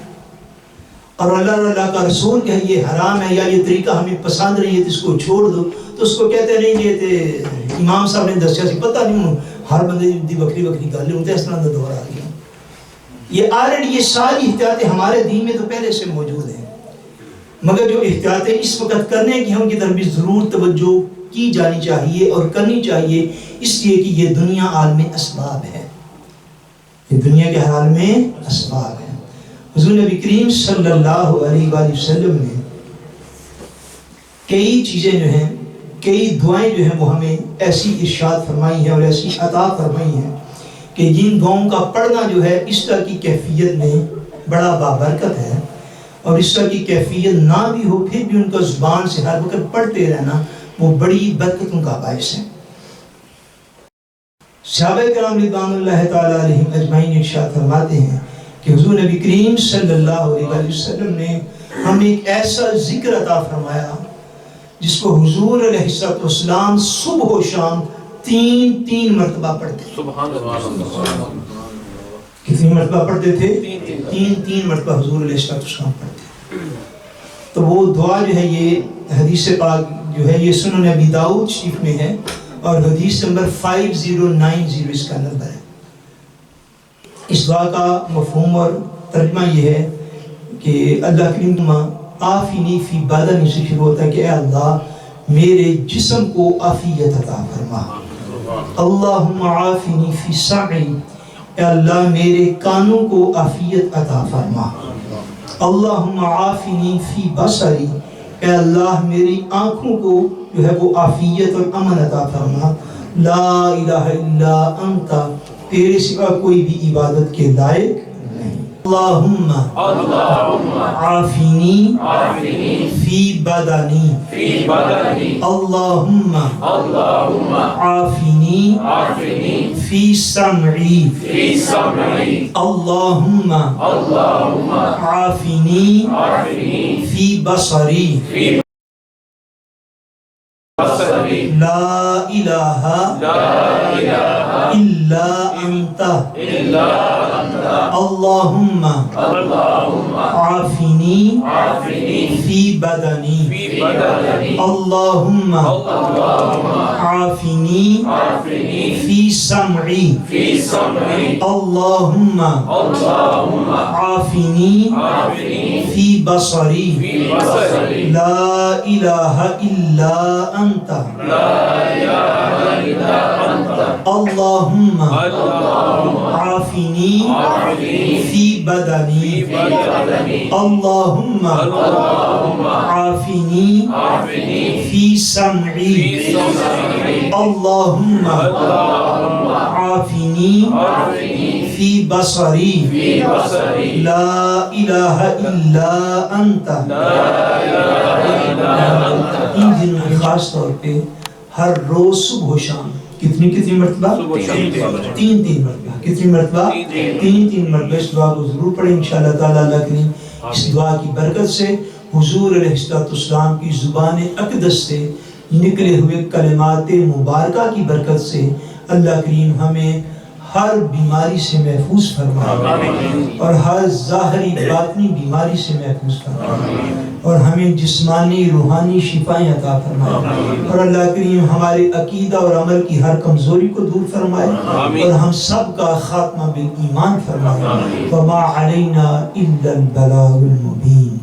اور اللہ کا رسول کہ یہ حرام ہے یا یہ طریقہ ہمیں پسند نہیں ہے تو اس کو چھوڑ دو، تو اس کو کہتے نہیں یہ تے امام صاحب نے دسیا سی پتہ نہیں ہر بندے دی بکری گل ہوتے اس طرح کا دور آ گیا۔ یہ آلریڈی یہ ساری احتیاطیں ہمارے دین میں تو پہلے سے موجود ہیں، مگر جو احتیاطیں اس وقت کرنے کی ہیں ان کی طرف بھی ضرور توجہ کی جانی چاہیے اور کرنی چاہیے، اس لیے کہ یہ دنیا عالم اسباب ہے، یہ دنیا کے حال میں اسباب ہے۔ حضور نبی کریم صلی اللہ علیہ وآلہ وسلم نے کئی چیزیں جو ہیں، کئی دعائیں جو ہیں وہ ہمیں ایسی ارشاد فرمائی ہیں اور ایسی عطا فرمائی ہیں کہ جن دعاؤں کا پڑھنا جو ہے اس طرح کی کیفیت میں بڑا بابرکت ہے، اور اس طرح کی کیفیت نہ بھی ہو پھر بھی ان کا زبان سے ہر وقت پڑھتے رہنا وہ بڑی برکتوں کا باعث ہے۔ صحابہ کرام رضوان اللہ تعالی علیہم اجمعین ارشاد فرماتے ہیں کہ حضور نبی کریم صلی اللہ علیہ وسلم نے ہمیں ایک ایسا ذکر عطا فرمایا جس کو حضور علیہ السلام صبح و شام تین مرتبہ پڑھتے۔ سبحان اللہ۔ کتنی مرتبہ پڑھتے تھے؟ تین مرتبہ حضور علیہ السلام پڑھتے۔ تو وہ دعا جو ہے یہ حدیث پاک جو ہے یہ سنن ابی داؤد شریف میں ہے اور حدیث نمبر 5090 اس کا نمبر ہے۔ اس دعا کا مفہوم اور ترجمہ یہ ہے کہ اللہ کریم آفینی فی بدنی سے شروع ہوتا ہے کہ اے اللہ میرے جسم کو عافیت عطا فرما، اللہم عافینی فی سمعی، اے اللہ میرے کانوں کو عافیت عطا فرما، اللہم عافینی فی بصری، اے اللہ میری آنکھوں کو جو ہے وہ عافیت اور امن عطا فرما، لا الہ الا انت، تیرے سوا کوئی بھی عبادت کے لائق نہیں، اللہم عافینی فی بدنی، اللہم عافینی فی سمعی، اللہم عافینی فی بصری، لا الہ الا انت، اللہم عافینی فی بدنی، اللہم عافینی فی سمعی، اللہم عافینی فی بصری، لا الہ الا انت، اللہم عافینی فی بدنی، اللہم عافینی فی سمعی، اللہم عافینی فی بصری، لا الہ الا انت۔ ان دنوں میں خاص طور پہ ہر روز صبح و شام کتنی مرتبہ؟ تین مرتبہ۔ کتنی مرتبہ؟ تین مرتبہ اس دعا کو ضرور پڑھیں انشاءاللہ تعالیٰ۔ اللہ کریم اس دعا کی برکت سے حضور علیہ السلام کی زبان اقدس سے نکلے ہوئے کلمات مبارکہ کی برکت سے اللہ کریم ہمیں ہر بیماری سے محفوظ فرمائے اور ہر ظاہری باطنی بیماری سے محفوظ فرمائے اور ہمیں جسمانی روحانی شفائیں عطا فرمائے اور اللہ کریم ہمارے عقیدہ اور عمل کی ہر کمزوری کو دور فرمائے اور ہم سب کا خاتمہ بالایمان فرمائے وما علینا الا البلاغ المبین.